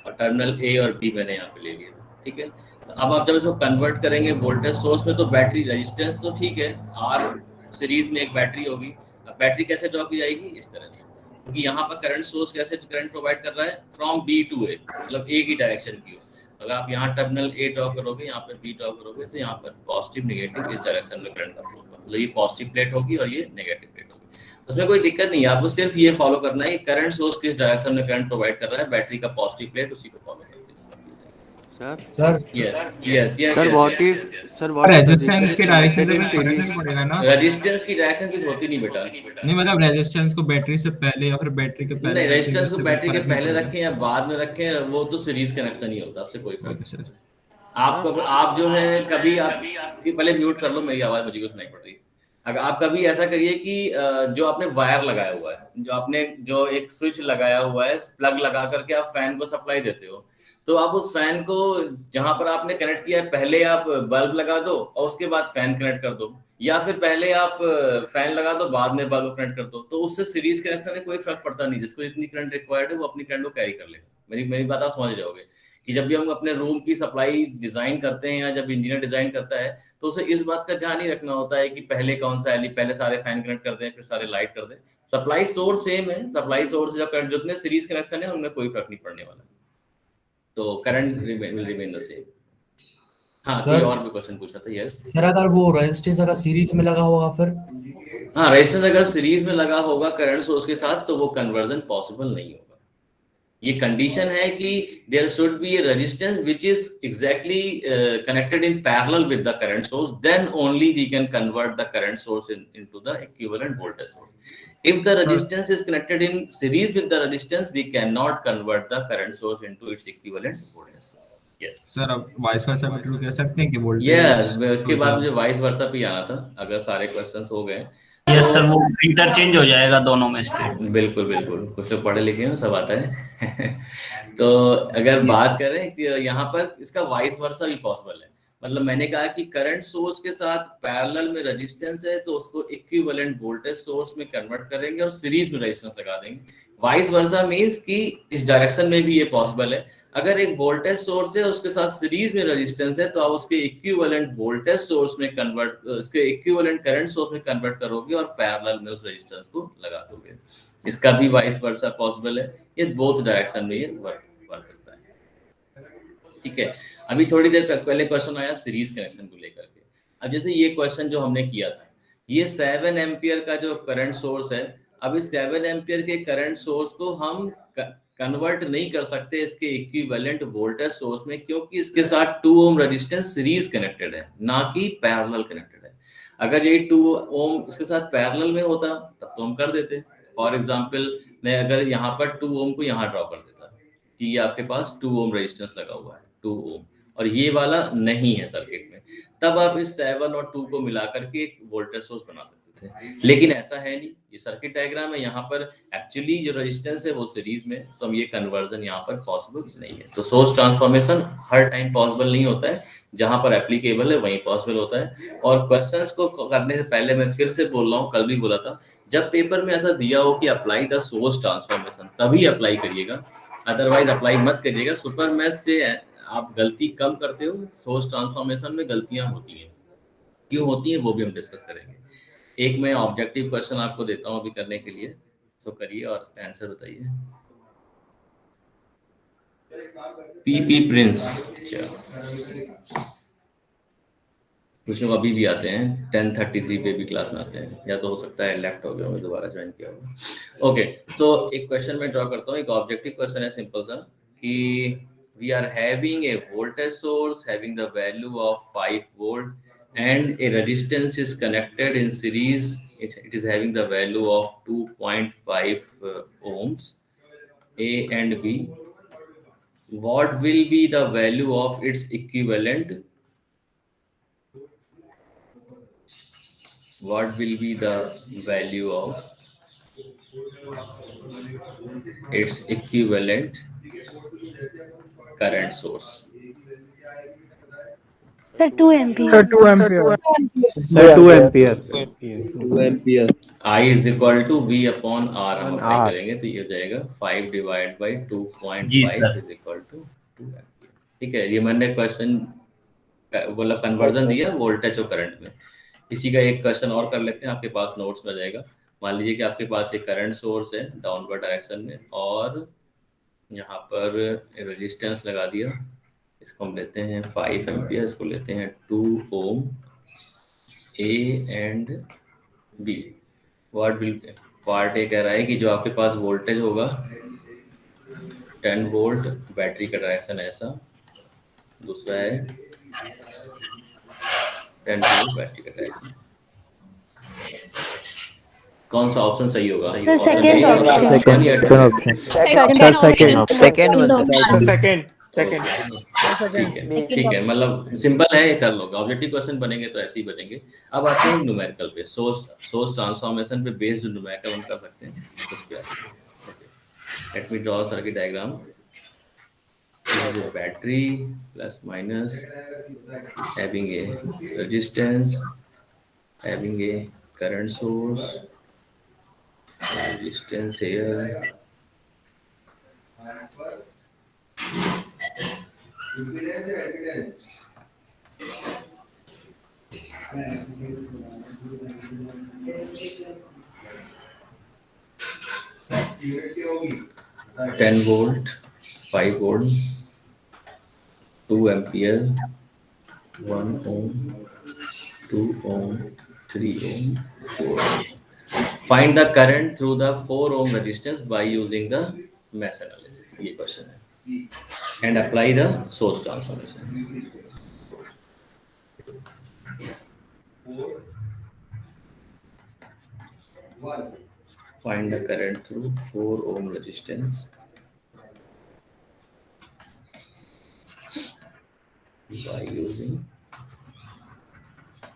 और टर्मिनल ए और बी मैंने यहाँ पे ले लिया, ठीक है। तो अब आप जब इसको कन्वर्ट करेंगे वोल्टेज सोर्स में तो बैटरी रेजिस्टेंस तो ठीक है, आर सीरीज में एक बैटरी होगी। अब बैटरी कैसे ड्रॉ की जाएगी, इस तरह से, क्योंकि यहाँ पर करंट सोर्स कैसे करंट प्रोवाइड कर रहा है, फ्रॉम बी टू ए, मतलब ए की डायरेक्शन की ओर। अगर आप यहाँ टर्मिनल ए ड्रॉ करोगे, यहाँ पे बी ड्रॉ करोगे, तो यहाँ पर पॉजिटिव नेगेटिव इस डायरेक्शन में करंट का फ्लो होगा, मतलब ये पॉजिटिव प्लेट होगी और ये नेगेटिव प्लेट होगी। उसमें कोई दिक्कत नहीं है, आपको सिर्फ ये फॉलो करना है कि करंट सोर्स किस डायरेक्शन में करंट प्रोवाइड कर रहा है, बैटरी का पॉजिटिव प्लेट उसी को फॉलो करते हैं। Sir yes yes yes sir what if resistance के डायरेक्शन से फर्क नहीं पड़ेगा ना? रेजिस्टेंस की डायरेक्शन कुछ होती नहीं बेटा। नहीं मतलब रेजिस्टेंस को बैटरी से पहले या फिर बैटरी के पहले? नहीं, रेजिस्टेंस को बैटरी के पहले रखें या बाद में रखें, वो तो सीरीज कनेक्शन ही होता है, उससे कोई फर्क नहीं। आपको आप जो है कभी आप पहले म्यूट कर लो, मेरी आवाज मुझे को सुनाई पड़ रही है। अगर आप कभी ऐसा करिए कि जो आपने वायर लगाया हुआ है, जो आपने जो एक स्विच लगाया हुआ है, प्लग लगा करके आप फैन को सप्लाई देते हो, तो आप उस फैन को जहां पर आपने कनेक्ट किया है पहले आप बल्ब लगा दो और उसके बाद फैन कनेक्ट कर दो, या फिर पहले आप फैन लगा दो बाद में बल्ब कनेक्ट कर दो, तो उससे सीरीज कनेक्शन में कोई फर्क पड़ता नहीं। जिसको जितनी करंट रिक्वायर्ड है वो अपनी करंट को कैरी कर लेगा। मेरी बात आप समझ जाओगे कि जब भी हम अपने रूम की सप्लाई डिजाइन करते हैं या जब इंजीनियर डिजाइन करता है तो उसे इस बात का ध्यान ही रखना होता है कि पहले कौन सा पहले सारे फैन कनेक्ट कर दें फिर सारे लाइट कर दें। सप्लाई सोर्स सेम है, सप्लाई सोर्स जो करंट जितने सीरीज कनेक्शन है उनमें कोई फर्क नहीं पड़ने वाला, तो current will remain the same. हाँ कोई सर और भी क्वेश्चन पूछा था? यस सर, अगर वो रेजिस्टेंस अगर सीरीज में लगा होगा फिर? हाँ, रेजिस्टेंस अगर सीरीज में लगा होगा करंट सोर्स के साथ तो वो कन्वर्जन पॉसिबल नहीं होगा। ये कंडीशन है कि there should be a resistance which is exactly connected in parallel with the current source, then only we can convert the current source into the equivalent voltage source. If the resistance is connected in series with the resistance, we cannot convert the current source into its equivalent voltage. Yes. Sir अब vice versa भी true कह सकते हैं कि voltage Yes, उसके बाद मुझे vice versa पे आना था, अगर सारे क्वेश्चंस हो गए। यस सर, वो इंटरचेंज हो जाएगा दोनों में स्टेट। बिल्कुल बिल्कुल, कुछ लोग पढ़े लिखे हैं, सब आता है। तो अगर बात करें कि यहाँ पर इसका वाइस वर्सा भी पॉसिबल है, मतलब मैंने कहा कि करंट सोर्स के साथ पैरेलल में रेजिस्टेंस है तो उसको इक्विवेलेंट वोल्टेज सोर्स में कन्वर्ट करेंगे और सीरीज में रेजिस्टेंस लगा देंगे। वाइस वर्सा मींस कि इस डायरेक्शन में भी ये पॉसिबल है। अगर एक वोल्टेज सोर्स है उसके साथ सीरीज में रेजिस्टेंस है तो आप उसके इक्विवेलेंट वोल्टेज सोर्स में कन्वर्ट, उसके इक्विवेलेंट करंट सोर्स में कन्वर्ट करोगे और पैरेलल में उस रेजिस्टेंस को लगा दोगे। इसका भी वाइस वर्सा पॉसिबल है। ये बोथ डायरेक्शन में ये वर्क करता है। ठीक है, अभी थोड़ी देर पहले क्वेश्चन आया सीरीज कनेक्शन को लेकर के। अब जैसे ये क्वेश्चन जो हमने किया था, ये 7 एम्पियर का जो करंट सोर्स है, अब इस 7 एम्पियर के करंट सोर्स को हम कन्वर्ट नहीं कर सकते इसके इक्विवेलेंट वोल्टेज सोर्स में, क्योंकि इसके साथ 2 ओम रेजिस्टेंस सीरीज कनेक्टेड है, ना कि पैरेलल कनेक्टेड है। अगर ये 2 ओम इसके साथ पैरेलल में होता तब तो हम कर देते। फॉर एग्जांपल मैं अगर यहाँ पर 2 ओम को यहाँ ड्रॉ कर देता कि ये आपके पास 2 ओम रेजिस्टेंस लगा हुआ है, 2 ओम, और ये वाला नहीं है सर्किट में, तब आप इस 7 और 2 को मिला करके एक वोल्टेज सोर्स बना सकते थे। लेकिन ऐसा है नहीं, ये सर्किट डायग्राम है, यहाँ पर एक्चुअली जो रेजिस्टेंस है वो सीरीज में, तो हम ये कन्वर्जन यहाँ पर पॉसिबल नहीं है। तो सोर्स ट्रांसफॉर्मेशन हर टाइम पॉसिबल नहीं होता है, जहां पर एप्लीकेबल है वहीं पॉसिबल होता है। और क्वेश्चंस को करने से पहले मैं फिर से बोल रहा हूँ, कल भी बोला था, जब पेपर में ऐसा दिया हो कि अप्लाई द सोर्स ट्रांसफॉर्मेशन तभी अप्लाई करिएगा, अदरवाइज अप्लाई मत करिएगा। सुपर मैथ्स से आप गलती कम करते हो, सोर्स ट्रांसफॉर्मेशन में गलतियां होती हैं, क्यों होती हैं वो भी हम डिस्कस करेंगे। एक मैं ऑब्जेक्टिव क्वेश्चन आपको देता हूं अभी करने के लिए, सो करिए और आंसर बताइए। पीपी प्रिंस, कुछ लोग अभी भी आते हैं, 10:33 पे भी क्लास में आते हैं, या तो हो सकता है लेफ्ट हो गया हो, दोबारा ज्वाइन किया होगा। ओके, तो एक क्वेश्चन मैं ड्रॉ करता हूँ, एक ऑब्जेक्टिव क्वेश्चन है सिंपल सा, कि we are having a voltage source having the value of 5 volt and a resistance is connected in series, it is having the value of 2.5 ohms, A and B. What will be the value of its equivalent? What will be the value of its equivalent current source? Sir, 2 MP. Sir, 2 ampere. Sir, 2 ampere. 2 ampere. I is equal to V upon R हम apply करेंगे तो ये हो जाएगा 5 divide by 2.5 is equal to 2 ampere. ठीक है, ये मैंने क्वेश्चन बोला कन्वर्जन दिया वोल्टेज और करंट में। इसी का एक क्वेश्चन और कर लेते हैं, आपके पास नोट्स में जाएगा। मान लीजिए कि आपके पास एक करंट सोर्स है डाउनवर्ड डायरेक्शन में, और यहाँ पर रेजिस्टेंस लगा दिया, इसको हम लेते हैं 5 एम्पियर, इसको लेते हैं 2 ohm, A and B. What will, part A कह रहा है कि जो आपके पास वोल्टेज होगा 10 वोल्ट, बैटरी का डायरेक्शन ऐसा, दूसरा है 10 वोल्ट बैटरी का डायरेक्शन। कौन सा ऑप्शन सही होगा? ठीक है, मतलब सिंपल है, कर लोगे। ऑब्जेक्टिव क्वेश्चन बनेंगे तो ऐसे ही बनेंगे। अब आते हैं न्यूमेरिकल पे, सोर्स ट्रांसफॉर्मेशन पे बेस्ड न्यूमेरिकल हम कर सकते हैं। Let me draw circuit diagram. Battery plus minus, having a resistance, having a current source, resistance here, 10 volt, 5 volt, 2 ampere, 1 ohm, 2 ohm, 3 ohm, 4 ohm. Find the current through the 4 ohm resistance by using the mesh analysis. ये question है. And apply the source transformation. Find the current through 4 ohm resistance by using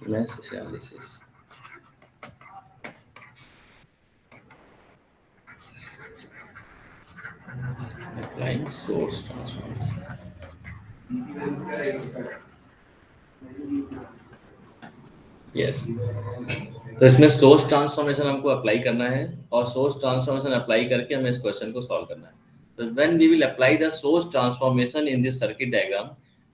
mesh analysis. Applying source transformation. Yes. तो इसमें source transformation हमको apply करना है और source transformation apply करके हमें इस क्वेश्चन को सॉल्व करना है. तो when we will apply the source transformation in this circuit diagram,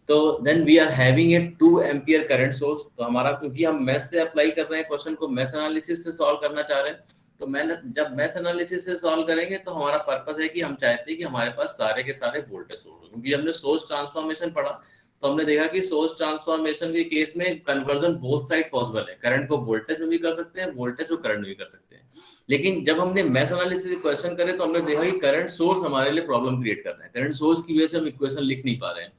तो then we are having a 2 ampere current source. तो हमारा, क्योंकि हम मेश से अप्लाई कर रहे हैं क्वेश्चन को, मेश एनालिसिस से सॉल्व करना चाह रहे हैं, तो मैंने जब मेश एनालिसिस से सॉल्व करेंगे तो हमारा पर्पस है कि हम चाहते हैं कि हमारे पास सारे के सारे वोल्टेज सोर्स हो. क्योंकि हमने सोर्स ट्रांसफॉर्मेशन पढ़ा तो हमने देखा कि सोर्स ट्रांसफॉर्मेशन के केस में कन्वर्जन बोथ साइड पॉसिबल है. करंट को वोल्टेज में भी कर सकते हैं, वोल्टेज को करंट में भी कर सकते हैं. लेकिन जब हमने मेश एनालिसिस क्वेश्चन करे तो हमने देखा कि करंट सोर्स हमारे लिए प्रॉब्लम क्रिएट कर रहा है. करंट सोर्स की वजह से हम इक्वेशन लिख नहीं पा रहे हैं.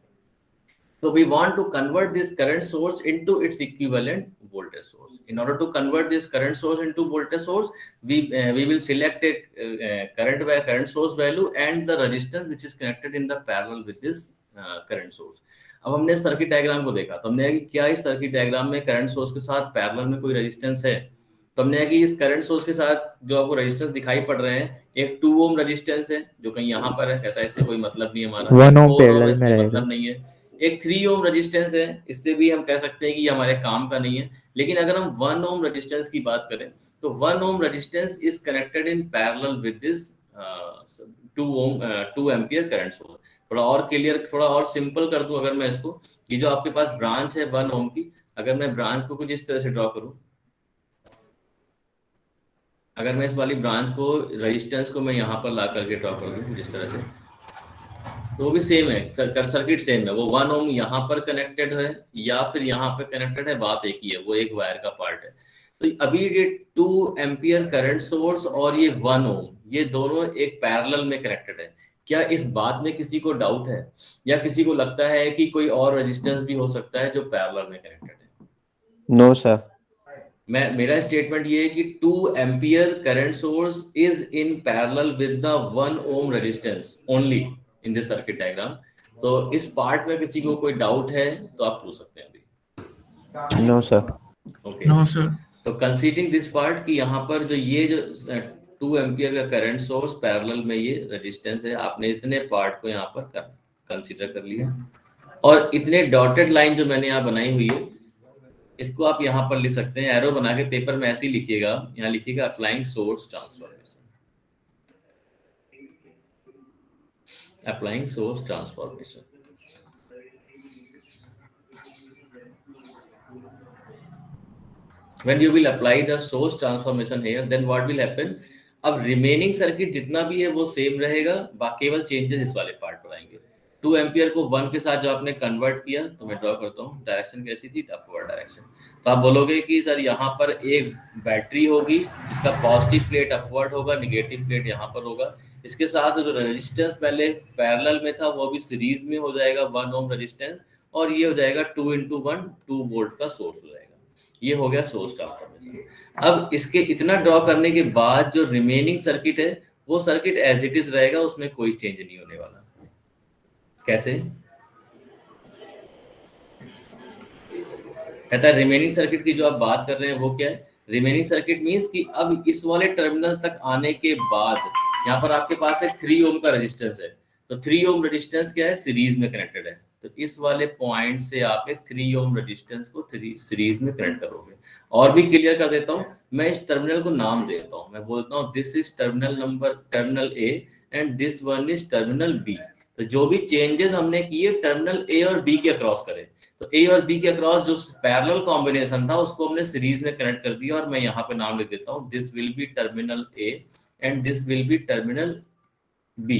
So we want to convert this current source into its equivalent voltage source. In order to convert this current source into voltage source, we will select a current source value and the resistance which is connected in the parallel with this current source. अब हमने circuit diagram को देखा तो हमने कि क्या इस circuit diagram में करंट सोर्स के साथ पैरेलल में कोई रेजिस्टेंस है. तो हमने कि इस करंट सोर्स के साथ जो आपको रेजिस्टेंस दिखाई पड़ रहे हैं, एक 2 ओम रेजिस्टेंस है जो कहीं यहाँ पर है, कहता है इससे कोई मतलब नहीं है हमारा, 1 ओम पैरेलल में रहेगा, मतलब नहीं है. एक 3 ओम रेजिस्टेंस है, इससे भी हम कह सकते हैं कि ये हमारे काम का नहीं है. लेकिन अगर हम 1 ओम रेजिस्टेंस की बात करें तो 1 ohm resistance is connected in parallel with this 2 ampere current source. थोड़ा और क्लियर, थोड़ा और सिंपल कर दूं अगर मैं इसको, ये जो आपके पास ब्रांच है 1 ओम की, अगर मैं ब्रांच को कुछ इस तरह से ड्रॉ करूं, अगर मैं इस वाली ब्रांच को, रेजिस्टेंस को मैं यहाँ पर ला करके ड्रॉ कर दूं जिस तरह से, तो वो भी सेम है, सर्किट सेम है. वो 1 ओम यहाँ पर कनेक्टेड है या फिर यहाँ पे कनेक्टेड है, बात एक ही है, वो एक वायर का पार्ट है. तो अभी ये 2 एम्पियर करंट सोर्स और ये 1 ओम, ये दोनों एक पैरेलल में कनेक्टेड है. क्या इस बात में किसी को डाउट है या किसी को लगता है कि कोई और रेजिस्टेंस भी हो सकता है जो पैरेलल में कनेक्टेड है? No sir. मेरा स्टेटमेंट ये है कि 2 ampere current source is in parallel with the 1 ohm resistance only in this circuit diagram. तो इस पार्ट में किसी को कोई डाउट है तो आप पूछ सकते हैं अभी. No sir. Okay, no sir. तो कंसीडरिंग दिस पार्ट कि यहाँ पर जो ये जो 2 एम्पियर का करंट सोर्स पैरेलल में ये रेजिस्टेंस है, आपने इतने पार्ट को यहाँ पर कंसीडर कर लिया. और इतने डॉटेड लाइन जो मैंने यहाँ बनाई हुई है, इसको आप यहाँ पर लिख सकते हैं, एरो बना के पेपर में ऐसे ही लिखिएगा. यहाँ लिखिएगा applying source transformation, applying source transformation. When you will apply the source transformation here, then what will happen? अब रिमेनिंग सर्किट जितना भी है वो सेम रहेगा, केवल चेंजेस इस वाले पार्ट पर आएंगे. 2 एम्पियर को 1 के साथ जो आपने कन्वर्ट किया, तो मैं ड्रॉ करता हूँ, डायरेक्शन कैसी थी, अपवर्ड डायरेक्शन. तो आप बोलोगे कि सर यहाँ पर एक बैटरी होगी, इसका पॉजिटिव प्लेट अपवर्ड होगा, निगेटिव प्लेट यहाँ पर होगा. इसके साथ जो रेजिस्टेंस पहले पैरेलल में था वो भी सीरीज में हो जाएगा 1 ओम रेजिस्टेंस, और ये हो जाएगा 2x1 2 वोल्ट का सोर्स हो जाएगा. ये हो गया सोर्स ट्रांसफॉर्मेशन. अब इसके इतना ड्रॉ करने के बाद जो रिमेनिंग सर्किट है वो सर्किट एज इट इज रहेगा, उसमें कोई चेंज नहीं होने वाला. कैसे? कहता है रिमेनिंग सर्किट की जो आप बात कर रहे हैं वो क्या है? रिमेनिंग सर्किट मींस कि अब इस वाले टर्मिनल तक आने के बाद यहाँ पर आपके पास एक 3 ओम का रेजिस्टेंस है. तो 3 ओम रेजिस्टेंस क्या है? सीरीज में कनेक्टेड है. तो इस वाले पॉइंट से आप एक 3 ओम रेजिस्टेंस को सीरीज में कनेक्ट करोगे. और भी क्लियर कर देता हूँ, मैं इस टर्मिनल को नाम देता हूँ, मैं बोलता हूँ this is terminal number, terminal A, and this one is terminal B. तो जो भी चेंजेस हमने किए टर्मिनल ए और बी के अक्रॉस करें, तो ए और बी के अक्रॉस जो पैरेलल कॉम्बिनेशन था उसको हमने सीरीज में कनेक्ट कर दिया, और मैं यहाँ पे नाम लिख देता हूँ, this will be terminal A and this will be terminal B.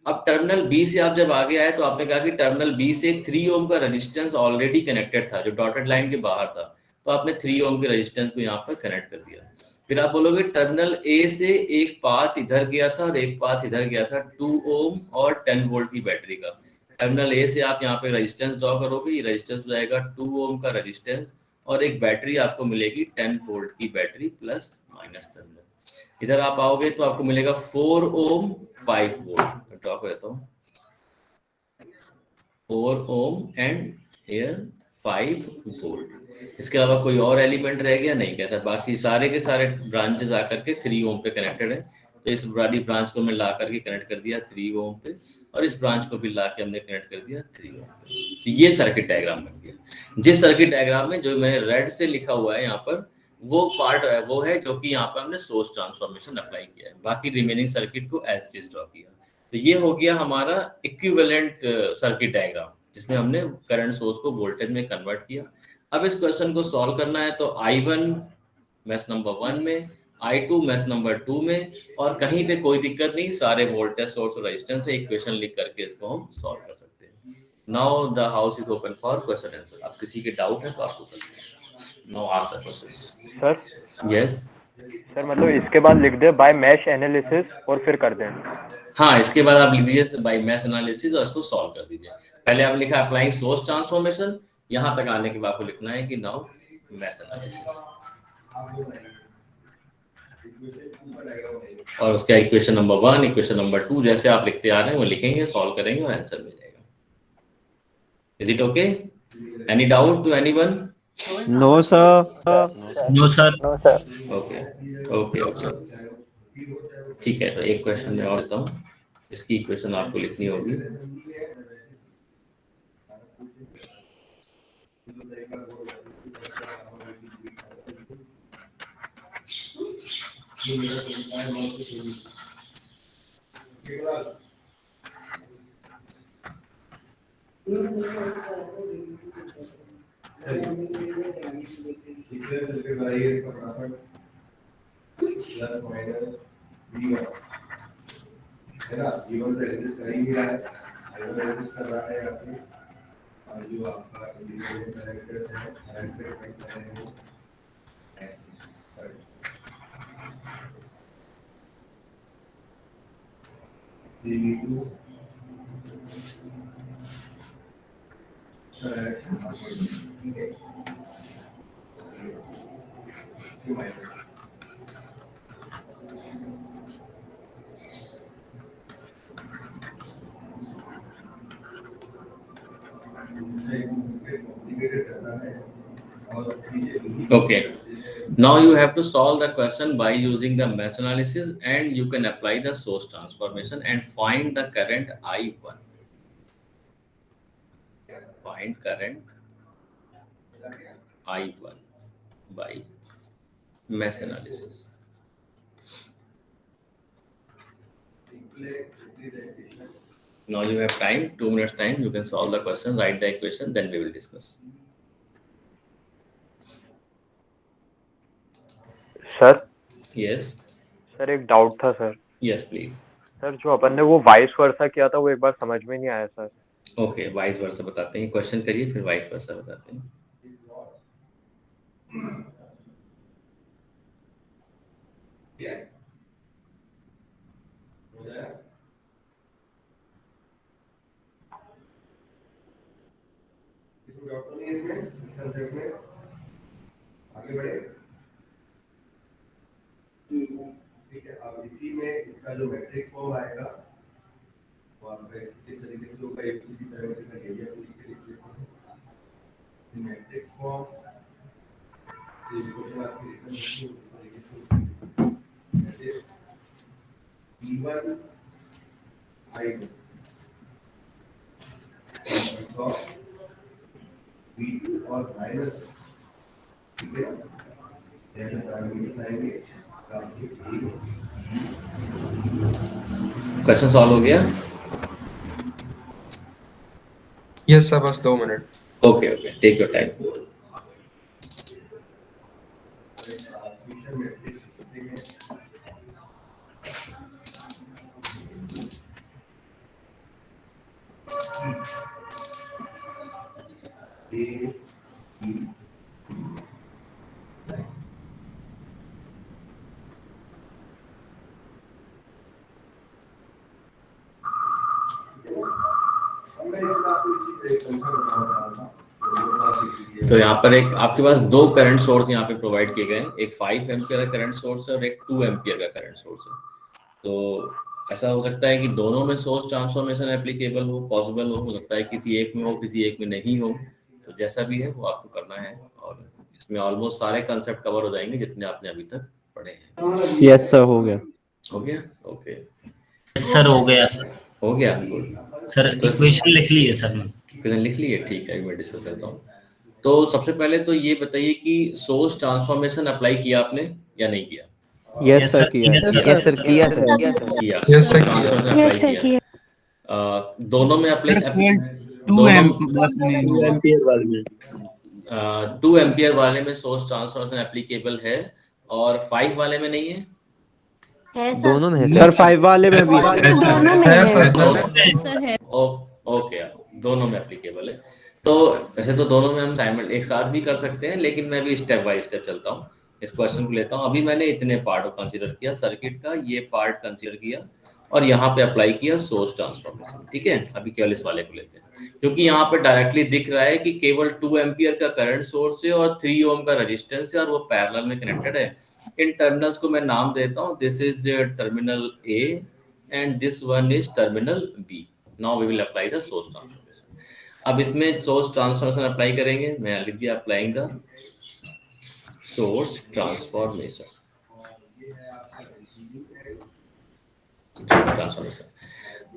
अब टर्मिनल बी से आप जब आगे आए तो आपने कहा कि टर्मिनल बी से 3 ओम का रेजिस्टेंस ऑलरेडी कनेक्टेड था जो डॉटेड लाइन के बाहर था, तो आपने 3 ओम के रेजिस्टेंस को यहाँ पर कनेक्ट कर दिया। फिर आप बोलोगे टर्मिनल ए से एक पाथ इधर गया था और एक पाथ इधर गया था 2 ओम और 10 वोल्ट की बैटरी का। टर्मिनल ए से आप यहाँ पे रेजिस्टेंस ड्रॉ करोगे, ये रेजिस्टेंस हो जाएगा 2 ओम का रेजिस्टेंस और एक बैटरी आपको मिलेगी 10 वोल्ट की बैटरी प्लस माइनस टर्मिनल। इधर आप आओगे तो आपको मिलेगा 4 ओम 5 वोल्ट, ड्रॉ कर देता हूँ 4 ओम एंड हियर 5 वोल्ट। इसके अलावा कोई और एलिमेंट रह गया नहीं, कहता बाकी सारे के सारे ब्रांचेस आकर के 3 ओम पे कनेक्टेड है। तो इस बड़ी ब्रांच को मैं ला करके कनेक्ट कर दिया 3 ओम पे और इस ब्रांच को भी ला के हमने कनेक्ट कर दिया 3 ओम पे। तो ये सर्किट डायग्राम बन गया। जिस सर्किट डायग्राम में जो मैंने रेड से लिखा हुआ है यहाँ पर वो पार्ट है, वो है जो कि यहाँ पर हमने सोर्स ट्रांसफॉर्मेशन अप्लाई किया है, बाकी रिमेनिंग सर्किट को एज इट इज ड्रॉ किया। तो ये हो गया हमारा इक्विवेलेंट सर्किट डायग्राम जिसमें हमने करंट सोर्स को वोल्टेज में कन्वर्ट किया। अब इस क्वेश्चन को सॉल्व करना है तो I1 मैश नंबर 1 में, I2 मैश नंबर 2 में, और कहीं पे कोई दिक्कत नहीं, सारे वोल्टेज सोर्स और रेजिस्टेंस है, इक्वेशन लिख करके इसको हम सॉल्व कर सकते हैं। Now the house is open for question answer. आप किसी के डाउट है तो आप पूछ सकते हैं। Now ask the questions. Sir yes sir मतलब इसके बाद लिख दे बाय मैश एनालिसिस और फिर कर दें। हाँ, इसके बाद आप लिख दीजिए बाय मैश एनालिसिस और इसको सॉल्व कर दीजिए। पहले आप लिखा अप्लाइंग सोर्स ट्रांसफॉर्मेशन, यहाँ तक आने के बाद आपको लिखना है कि नाउ मैश एनालिसिस और उसका इक्वेशन नंबर 1 इक्वेशन नंबर 2 जैसे आप लिखते आ रहे हैं वो लिखेंगे, सॉल्व करेंगे और आंसर मिल जाएगा। Is it okay? Any doubt to anyone? No sir. No sir. Okay okay okay ठीक है। तो एक क्वेश्चन मैं और देता हूँ, इसकी इक्वेशन आपको लिखनी होगी। है ना, जीवन से एडजस्ट कर ही नहीं रहा है, आइवन एडजस्ट कर रहा है आपने, और जो आपका इंडिविजुअल कैरेक्टर्स है कैरेक्टर इफेक्ट कर रहे हैं CV2 ठीक है। Okay. Now you have to solve the question by using the mesh analysis and you can apply the source transformation and find the current I1. Find current I1 by mesh analysis. Now you have time, 2 minutes time. You can solve the question, write the equation, then we will discuss. Sir Yes. Sir एक doubt था sir. Yes, please. Sir जो अपन ने वो vice versa किया था वो एक बार समझ में नहीं आया सर। ओके, वाइस वर्सा बताते हैं। क्वेश्चन करिए फिर वाइस वर्सा बताते हैं। आगे बढ़े ठीक है। अब इसी में इसका जो मैट्रिक्स फॉर्म आएगा वो आप इस तरीके से होगा, एक की तरह से एरिया को लिख के लिख लेते हैं मैट्रिक्स फॉर्म। ये इक्वेशन आपकी लिखनी है इस तरीके से, दैट इज E1 I2 और V2 और माइनस, ठीक है। जैसे प्राइमरी आएंगे क्वेश्चन सॉल्व हो गया? यस सर, बस 2 minute. Okay okay, take your time. Transmission matrix होते हैं तो यहाँ पर एक आपके पास दो करंट सोर्स यहाँ पे प्रोवाइड किए गए हैं, एक 5 एम्पियर का करंट सोर्स है और एक 2 एम्पियर का करंट सोर्स है। तो ऐसा हो सकता है कि दोनों में सोर्स ट्रांसफॉर्मेशन एप्लीकेबल हो, पॉसिबल हो सकता है किसी एक में हो, किसी एक में नहीं हो। तो जैसा भी है वो आपको करना है, और इसमें ऑलमोस्ट सारे कंसेप्ट कवर हो जाएंगे जितने आपने अभी तक पढ़े हैं। यस सर, हो गया। हो गया? ओके सर हो गया सर। हो गया, गुड। सर इक्वेशन लिख ली है सर मैंने। इक्वेशन लिख ली है, ठीक है, मैं डिस्कस करता हूँ। तो सबसे पहले तो ये बताइए कि सोर्स ट्रांसफॉर्मेशन अप्लाई किया आपने या नहीं किया? यस सर, किया। यस सर, किया सर। किया। Yes, sir, ट्रांसफॉर्मेशन अप्लाई किया। दोनों में सर अप्लाई, 2 एम्प बस नहीं 2 एम्पियर वाले में 2 एम्पियर वाले में सोर्स ट्रांसफॉर्मेशन एप्लीकेबल है और 5 वाले में नहीं है। दोनों में है सर 5 वाले में भी सर है। ओके, दोनों में एप्लीकेबल है। तो वैसे तो दोनों में हम साइमल्टेनियस एक साथ भी कर सकते हैं, लेकिन मैं भी स्टेप बाय स्टेप चलता हूँ, इस क्वेश्चन को लेता हूँ। अभी मैंने इतने पार्ट को कंसीडर किया, सर्किट का ये पार्ट कंसीडर किया और यहाँ पे अप्लाई किया सोर्स ट्रांसफॉर्मेशन, ठीक है। अभी केवल इस वाले को लेते हैं, क्योंकि यहाँ पे डायरेक्टली दिख रहा है कि केवल 2 एम्पियर का करंट सोर्स है और 3 ओम का रेजिस्टेंस है और वो पैरेलल में कनेक्टेड है। इन टर्मिनल्स को मैं नाम देता हूँ, this is terminal A and this one is terminal B. Now we will apply the source transformation. अब इसमें सोर्स ट्रांसफॉर्मेशन अप्लाई करेंगे, मैं लिख दिया अप्लाइंग द सोर्स ट्रांसफॉर्मेशन।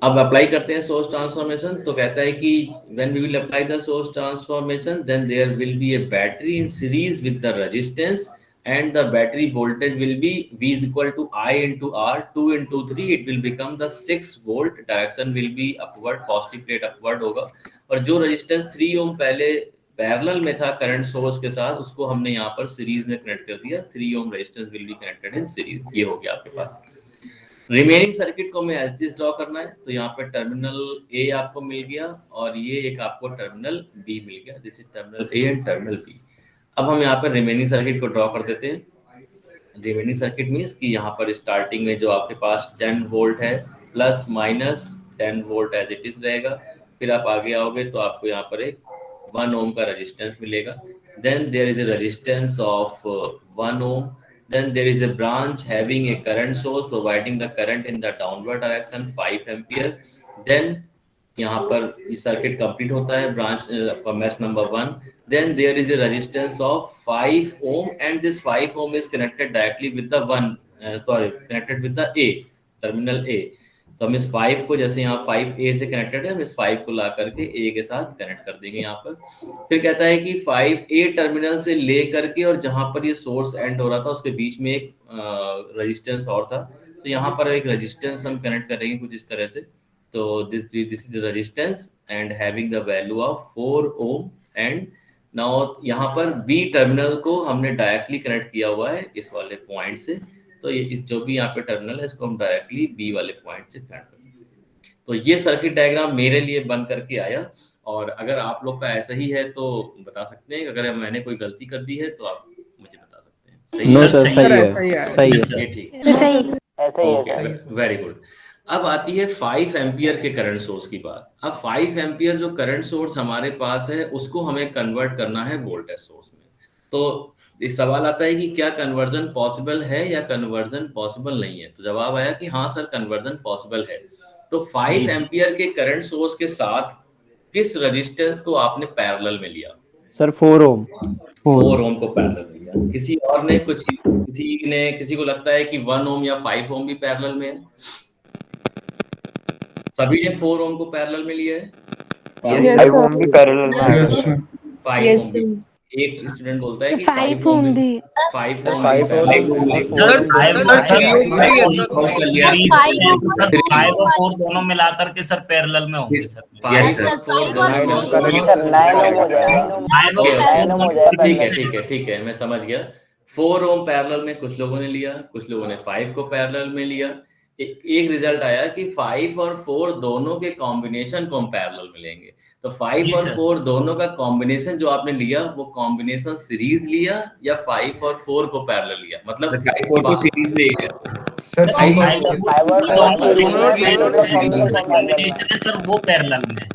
अब अप्लाई करते हैं सोर्स ट्रांसफॉर्मेशन। तो कहता है कि when we will apply the source transformation then there will be a battery in series with the resistance and the battery voltage will be V is equal to I into R, 2 into 3, it will become the 6 volt, direction will be upward, positive plate upward होगा। और जो resistance 3 ओम पहले parallel में था current source के साथ, उसको हमने यहाँ पर सीरीज में कनेक्ट कर दिया। 3 ohm resistance will be connected in series. ये हो गया आपके पास। रिमेनिंग सर्किट को हमें एज इट ड्रॉ करना है। तो यहाँ पे टर्मिनल ए आपको मिल गया और ये एक आपको टर्मिनल बी मिल गया। This is terminal A and terminal B. अब हम यहाँ पर रिमेनिंग सर्किट को ड्रॉ कर देते हैं। रिमेनिंग सर्किट मीन्स कि यहाँ पर स्टार्टिंग में जो आपके पास 10 वोल्ट है plus minus 10 volt as it is रहेगा। फिर आप आगे आओगे तो आपको यहाँ पर एक 1 ओम का रेजिस्टेंस मिलेगा। Then there is a resistance of 1 ohm. Then there is a branch having a current source providing the current in the downward direction 5 ampere. Then यहाँ पर ये सर्किट कंप्लीट होता है branch mesh number 1। Then there is a resistance of 5 ohm and this 5 ohm is connected directly with the connected with the A, terminal A. तो हम इस 5 को, जैसे यहाँ 5A से कनेक्टेड है, हम इस 5 को ला करके A के साथ कनेक्ट कर देंगे यहाँ पर। फिर कहता है कि 5A टर्मिनल से ले करके और जहाँ पर ये सोर्स एंड हो रहा था उसके बीच में एक रेजिस्टेंस और था, तो यहाँ पर एक रेजिस्टेंस हम कनेक्ट करेंगे कुछ इस तरह से। तो this is the resistance and having the value of 4 ohm. And now यहाँ पर B टर्मिनल को हमने डायरेक्टली कनेक्ट किया हुआ है इस वाले पॉइंट से। तो ये इस जो भी यहाँ पे टर्मिनल है इसको हम डायरेक्टली बी वाले पॉइंट से कनेक्ट करेंगे। तो ये सर्किट डायग्राम मेरे लिए बन करके आया, और अगर आप लोग का ऐसा ही है तो बता सकते हैं। अगर मैंने कोई गलती कर दी है तो आप मुझे बता सकते हैं। सही नो है? सर, सही है। ये ठीक, वेरी गुड। अब आती है 5 एम्पियर के करंट सोर्स की बात। अब 5 एम्पियर जो करंट सोर्स हमारे पास है उसको हमें कन्वर्ट करना है वोल्टेज सोर्स में। तो एक सवाल आता है कि क्या कन्वर्जन पॉसिबल है या कन्वर्जन पॉसिबल नहीं है। तो जवाब आया कि हाँ सर, कन्वर्जन पॉसिबल है। तो 5 एम्पियर के करंट सोर्स के साथ किस रेजिस्टेंस को आपने पैरेलल में लिया? सर 4 ओम। 4 ओम को पैरेलल में लिया। किसी और ने किसी को लगता है कि 1 ओम या 5 ओम भी पैरेलल में है? सभी ने 4 ओम को पैरेलल में लिया है? 5 ओम भी पैरेलल में है। 5 ओम भी। एक स्टूडेंट बोलता है कि 5 ओम भी 5 ओम Five भी ohm पैरेलल भी में। सर Four ohm भी। 5 और 4 दोनों मिलाकर के सर पैरेलल में होंगे सर। 5 और 4 दोनों 9 ohm का मिलाकर resistance। 9 ओम हो जाएगा। 5 और 9 ओम हो जाएगा ठीक है पैरेलल। ठीक है ठीक है, मैं समझ गया। 4 ओम पैरेलल में कुछ लोगों ने लिया, कुछ लोगों ने 5 को पैरेलल में लिया। एक रिजल्ट आया कि 5 और 4 दोनों के कॉम्बिनेशन को हम पैरेलल में लेंगे। तो 5 जी और सर। 4 दोनों का कॉम्बिनेशन जो आपने लिया वो कॉम्बिनेशन सीरीज लिया या 5 और 4 को पैरेलल लिया, मतलब 4 को सीरीज लेगा सर फाइव 5 और फाइव और दोनों फोर सीरीज में, दोनों दोनों का कॉम्बिनेशन पैरेलल में। कॉम्बिनेशन है सर वो पैरेलल में।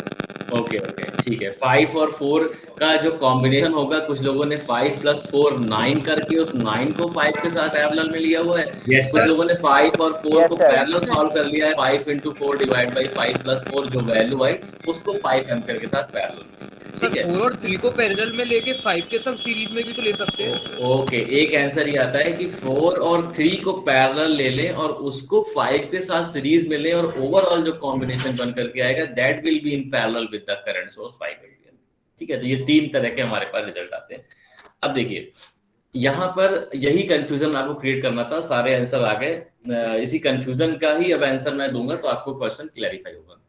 ओके ओके ठीक है। 5 और 4 का जो कॉम्बिनेशन होगा, कुछ लोगों ने 5 + 4 9 करके उस 9 को 5 के साथ पैरेलल में लिया हुआ है। Yes, कुछ sir. लोगों ने 5 और 4 Yes, को sir. पैरेलल सॉल्व कर लिया है। 5 × 4 / 5 + 4 जो वैल्यू आई उसको 5 एम्पीयर के साथ पैरेलल में, ठीक है। 4 और 3 को पैरेलल में लेके 5 के सब सीरीज में भी तो ले सकते हैं। ओके, एक आंसर ये आता है कि 4 और 3 को पैरेलल ले लें और उसको 5 के साथ सीरीज में लें और ओवरऑल जो कॉम्बिनेशन बन करके आएगा that will be in parallel with the current source 5 ampere. ठीक है, तो ये 3 तरह के हमारे पास रिजल्ट आते हैं। अब देखिए यहाँ पर यही कंफ्यूजन आपको क्रिएट करना था, सारे आंसर आ गए। इसी कंफ्यूजन का ही अब आंसर मैं दूंगा तो आपको क्वेश्चन क्लैरिफाई होगा।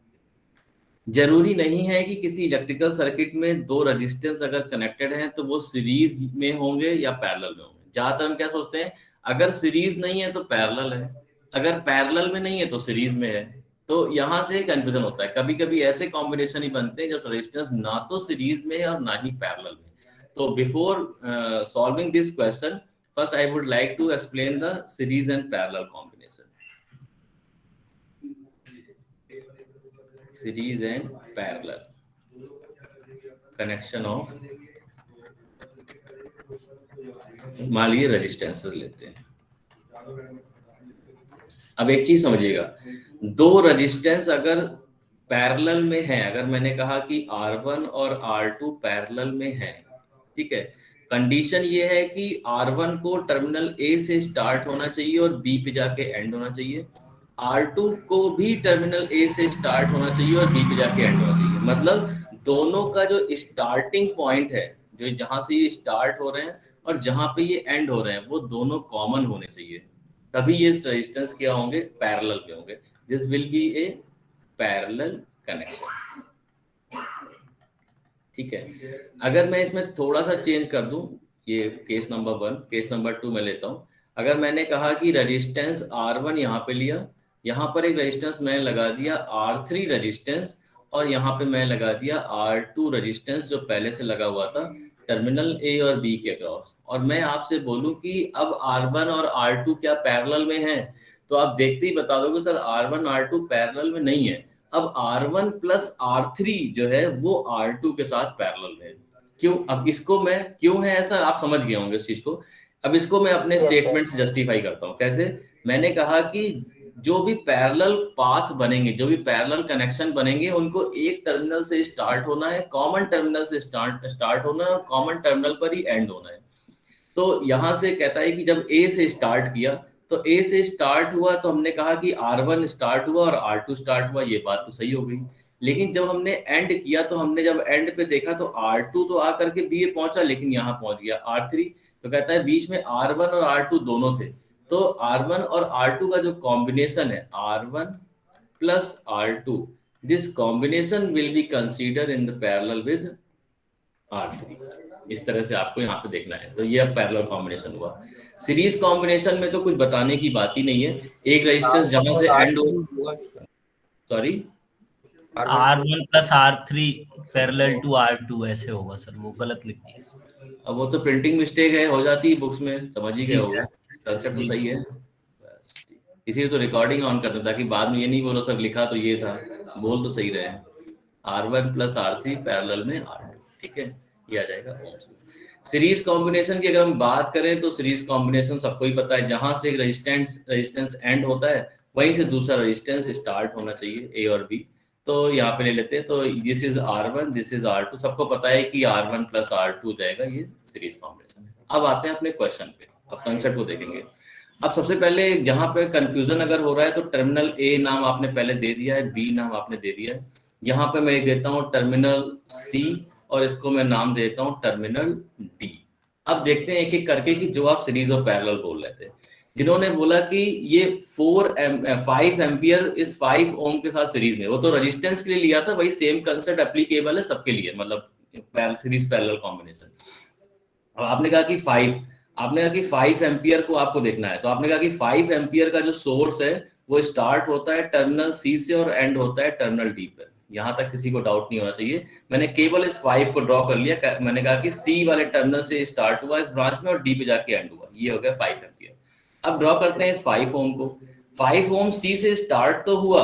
जरूरी नहीं है कि किसी इलेक्ट्रिकल सर्किट में 2 रेजिस्टेंस अगर कनेक्टेड हैं तो वो सीरीज में होंगे या पैरेलल में होंगे। ज्यादातर हम क्या सोचते हैं, अगर सीरीज नहीं है तो पैरेलल है, अगर पैरेलल में नहीं है तो सीरीज में है। तो यहाँ से कंफ्यूजन होता है। कभी कभी ऐसे कॉम्बिनेशन ही बनते हैं जब रेजिस्टेंस ना तो सीरीज में है और ना ही पैरेलल में। तो before solving this question first I would like to explain the series and parallel combination. Series and parallel connection of, मान लीजिए रेजिस्टेंस लेते हैं। अब एक चीज समझिएगा, 2 रेजिस्टेंस अगर पैरेलल में है, अगर मैंने कहा कि R1 और R2 पैरेलल में है, ठीक है, कंडीशन ये है कि R1 को टर्मिनल A से स्टार्ट होना चाहिए और B पे जाके एंड होना चाहिए। R2 को भी टर्मिनल A से स्टार्ट होना चाहिए और B पे जाके एंड होना चाहिए। मतलब दोनों का जो स्टार्टिंग पॉइंट है, जो जहां से ये स्टार्ट हो रहे हैं और जहां पे ये एंड हो रहे हैं, वो दोनों कॉमन होने चाहिए, तभी ये रेजिस्टेंस क्या होंगे, पैरेलल पे होंगे। This will be A parallel connection. ठीक है, अगर मैं इसमें थोड़ा सा चेंज कर दूं, ये केस नंबर 1, केस नंबर 2 मैं लेता हूं। अगर मैंने कहा कि रेजिस्टेंस R1 यहाँ पे लिया, यहाँ पर एक रेजिस्टेंस मैंने लगा दिया R3 रेजिस्टेंस, और यहाँ पे मैं लगा दिया R2 रेजिस्टेंस जो पहले से लगा हुआ था टर्मिनल A और B के अक्रॉस, और मैं आपसे बोलूं कि अब R1 और R2 क्या पैरेलल में है, तो आप देखते ही बता दोगे सर R1 R2 पैरेलल में नहीं है। अब R1 + R3 जो है वो R2 के साथ पैरेलल में है। क्यों? अब इसको मैं, क्यों है ऐसा आप समझ गए होंगे इस चीज को। अब इसको मैं अपने स्टेटमेंट से जस्टिफाई करता हूँ। कैसे? मैंने कहा कि जो भी पैरेलल पाथ बनेंगे, जो भी पैरेलल कनेक्शन बनेंगे, उनको एक टर्मिनल से स्टार्ट होना है, कॉमन टर्मिनल से स्टार्ट होना है और कॉमन टर्मिनल पर ही एंड होना है। तो यहाँ से कहता है कि जब A से स्टार्ट किया, तो A से स्टार्ट हुआ तो हमने कहा कि R1 स्टार्ट हुआ और R2 स्टार्ट हुआ, ये बात तो सही हो गई। लेकिन जब हमने एंड किया, तो हमने जब एंड पे देखा तो R2 तो आकर के B पहुंचा, लेकिन यहाँ पहुंच गया R3। तो कहता है बीच में R1 और R2 दोनों थे, तो R1 और R2 का जो कॉम्बिनेशन है R1 + R2, this combination will be consider in the parallel with R3। इस तरह से आपको यहाँ पे देखना है। तो ये अब पैरेलल कॉम्बिनेशन हुआ। सीरीज कॉम्बिनेशन में तो कुछ बताने की बात ही नहीं है। एक रेजिस्टेंस जहां से एंड हो, sorry R1 + R3 parallel to R2 ऐसे होगा सर, वो गलत लिख दिया। अब वो तो प्रिंटिंग मिस्टेक है, हो जाती है बुक्स में, समझ ही गए होगा। कंसेप्ट तो सही है, इसीलिए तो रिकॉर्डिंग ऑन करते ताकि बाद में ये नहीं बोलो सर लिखा तो ये था, बोल तो सही रहे। R1 + R3 पैरेलल में R2, ठीक है, ये आ जाएगा। सीरीज कॉम्बिनेशन की अगर हम बात करें तो सीरीज कॉम्बिनेशन सबको ही पता है, जहां से एक रेजिस्टेंस एंड होता है वहीं से दूसरा रेजिस्टेंस स्टार्ट होना चाहिए, A और B। तो यहाँ पे ले लेते हैं, तो this is R1, this is R2, सबको पता है कि R1 + R2 हो जाएगा, ये सीरीज कॉम्बिनेशन है। अब आते हैं अपने क्वेश्चन पे, अब कंसेप्ट को देखेंगे। अब सबसे पहले यहाँ पे कंफ्यूजन अगर हो रहा है तो टर्मिनल A नाम आपने पहले दे दिया है, B नाम आपने दे दिया है। यहाँ पे मैं देता हूँ टर्मिनल C और इसको मैं नाम देता हूँ टर्मिनल डी। अब देखते हैं एक एक करके कि जो आप सीरीज ऑफ पैरेलल बोल रहे थे, जिन्होंने बोला कि ये 5 एम्पियर इस 5 ओम के साथ सीरीज में, वो तो रेजिस्टेंस के लिए लिया था, वही सेम कंसेप्ट एप्लीकेबल है सबके लिए, मतलब सीरीज पैरेलल कॉम्बिनेशन। अब आपने कहा कि 5 एम्पियर को आपको देखना है, तो आपने कहा कि 5 एम्पियर का जो सोर्स है वो स्टार्ट होता है टर्मिनल सी से और एंड होता है टर्मिनल डी पर। यहां तक किसी को डाउट नहीं होना चाहिए। मैंने केवल इस 5 को ड्रॉ कर लिया, मैंने कहा कि सी वाले टर्मिनल से स्टार्ट हुआ इस ब्रांच में और डी पे जाके एंड हुआ, ये हो गया 5 एम्पियर। अब ड्रॉ करते हैं इस 5 ओम को। 5 ओम सी से स्टार्ट तो हुआ,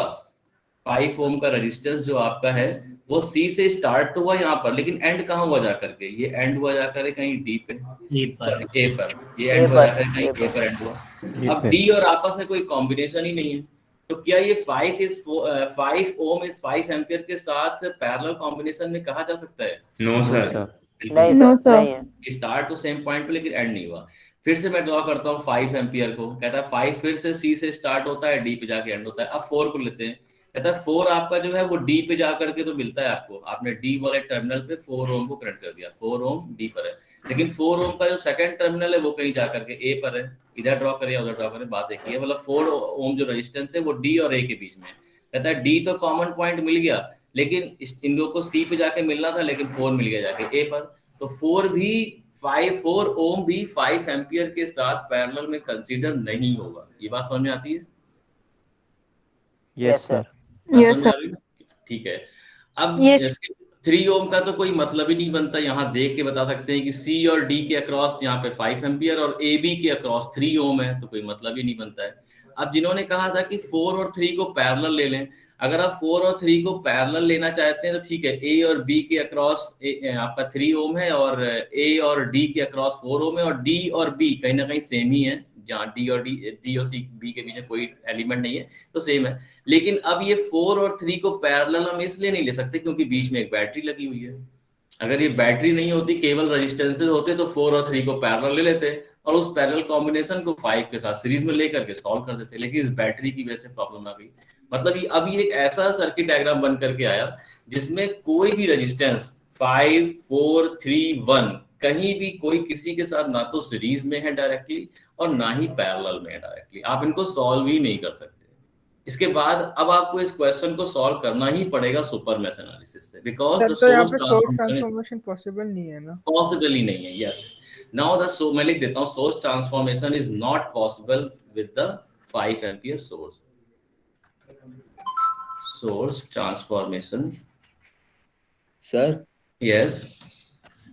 5 ओम का रेजिस्टेंस जो आपका है वो सी से स्टार्ट तो हुआ यहाँ पर, लेकिन एंड कहाँ हुआ जाकर के, ये एंड हुआ जाकर कहीं डी पे, ए पर, ये एंड हुआ जाकर कहीं ए पर एंड हुआ। अब डी और आपस में कोई कॉम्बिनेशन ही नहीं है, तो क्या ये 5 ओम इस 5 एम्पियर के साथ पैरेलल कॉम्बिनेशन में कहा जा सकता है? नो सर, नहीं सर, स्टार्ट तो सेम पॉइंट पे लेकिन एंड नहीं हुआ। फिर से मैं ड्रॉ करता हूँ 5 एम्पियर को, कहता है 5 फिर से सी से स्टार्ट होता है, डी पे जाके एंड होता है। अब 4 को लेते हैं, कहता है 4 आपका जो है वो डी पे जाकर के तो मिलता है आपको, आपने डी वाले टर्मिनल पे 4 ओम को कनेक्ट कर दिया, 4 ओम डी पर है, लेकिन 4 ओम का जो सेकंड टर्मिनल है वो कहीं जाकर के ए पर है। इधर ड्रॉ करें उधर ड्रॉ करें, बात एक ही है, मतलब 4 ओम जो रेजिस्टेंस है वो डी और ए के बीच में है। कहता है डी तो कॉमन पॉइंट मिल गया, लेकिन इन लोगों को सी पे जाके मिलना था, लेकिन 4 मिल गया जाके ए पर, तो 4 ओम भी 5 एम्पियर के साथ पैरेलल में कंसीडर नहीं होगा। ये बात समझ में आती है? Yes sir. ठीक है। अब जैसे 3 ओम का तो कोई मतलब ही नहीं बनता, यहाँ देख के बता सकते हैं कि सी और डी के अक्रॉस यहाँ पे 5 एम्पियर और ए बी के अक्रॉस 3 ओम है, तो कोई मतलब ही नहीं बनता है। अब जिन्होंने कहा था कि 4 और 3 को पैरेलल ले लें, अगर आप 4 और 3 को पैरेलल लेना चाहते हैं तो ठीक है, ए और बी के अक्रॉस आपका 3 ओम है और ए और डी के अक्रॉस 4 ओम है, और डी और बी कहीं ना कहीं सेम ही है, जहाँ डी और सी बी के बीच में कोई एलिमेंट नहीं है तो सेम है। लेकिन अब ये 4 और 3 को पैरेलल हम इसलिए नहीं ले सकते क्योंकि बीच में एक बैटरी लगी हुई है। अगर ये बैटरी नहीं होती, केवल रेजिस्टेंसेस होते, तो 4 और 3 को पैरेलल ले लेते और उस पैरेलल कॉम्बिनेशन को 5 के साथ सीरीज में लेकर के सॉल्व कर देते, लेकिन इस बैटरी की वजह से प्रॉब्लम आ गई। मतलब अब ये एक ऐसा सर्किट डायग्राम बन करके आया जिसमें कोई भी रेजिस्टेंस 5, 4, 3, 1 कहीं भी कोई किसी के साथ ना तो सीरीज में है डायरेक्टली और ना ही पैरेलल में है डायरेक्टली, आप इनको सॉल्व ही नहीं कर सकते। इसके बाद अब आपको इस क्वेश्चन को सॉल्व करना ही पड़ेगा सुपर मैश एनालिसिस से, because the source transformation possible नहीं है ना, पॉसिबल ही नहीं है। यस, नाउ द मैं लिख देता हूं, source transformation is not possible with the 5 ampere source. Source transformation sir. Yes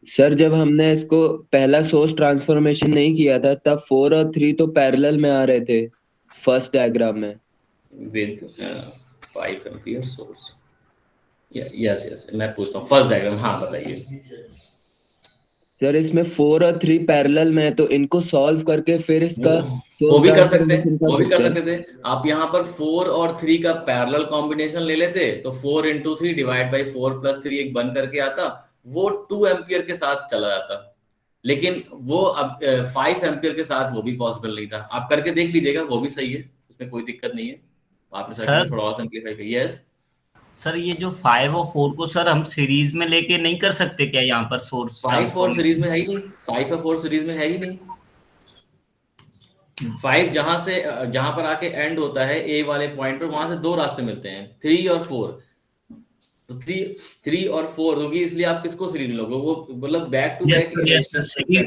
sir, जब हमने इसको पहला सोर्स ट्रांसफॉर्मेशन नहीं किया था तब 4 और 3 तो पैरेलल में आ रहे थे फर्स्ट डायग्राम में विद 5 एम्पियर सोर्स। यस, मैं पूछता हूँ फर्स्ट डायग्राम। हाँ बताइए सर, इसमें 4 और 3 पैरेलल में है, तो इनको सॉल्व करके फिर इसका वो भी कर सकते थे। आप यहाँ पर 4 और 3 का पैरेलल कॉम्बिनेशन ले लेते तो 4 into 3 डिवाइड बाई 4 + 3 एक बन करके आता, वो 2 एम्पियर के साथ चला जाता, लेकिन वो अब 5 एम्पियर के साथ वो भी पॉसिबल नहीं था। आप करके देख लीजिएगा, वो भी सही है, उसमें कोई दिक्कत नहीं है। आपने थोड़ा और सिंपलीफाई किया। यस सर, ये जो 5 और 4 को सर हम सीरीज में लेके नहीं कर सकते क्या? यहाँ पर सोर्स 5 और सीरीज में है ही नहीं, 5 और 4 सीरीज में है ही नहीं। 5 जहां पर आके एंड होता है ए वाले पॉइंट पर, वहां से 2 रास्ते मिलते हैं, 3 और 4। तो 3 और 4 होगी, इसलिए आप किसको सीरीज लोगे? वो मतलब बैक टू बैक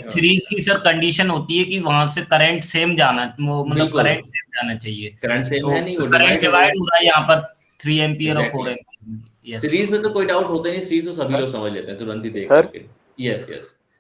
सीरीज की सर कंडीशन होती है कि वहां से करंट सेम जाना, मतलब करंट सेम जाना चाहिए। करंट सेम है नहीं, करंट डिवाइड हो रहा है यहाँ पर 3 एम्पियर और 4 एम्पियर। सीरीज में तो कोई डाउट होता ही नहीं, सीरीज तो सभी लोग समझ लेते हैं तुरंत ही देख करके। यस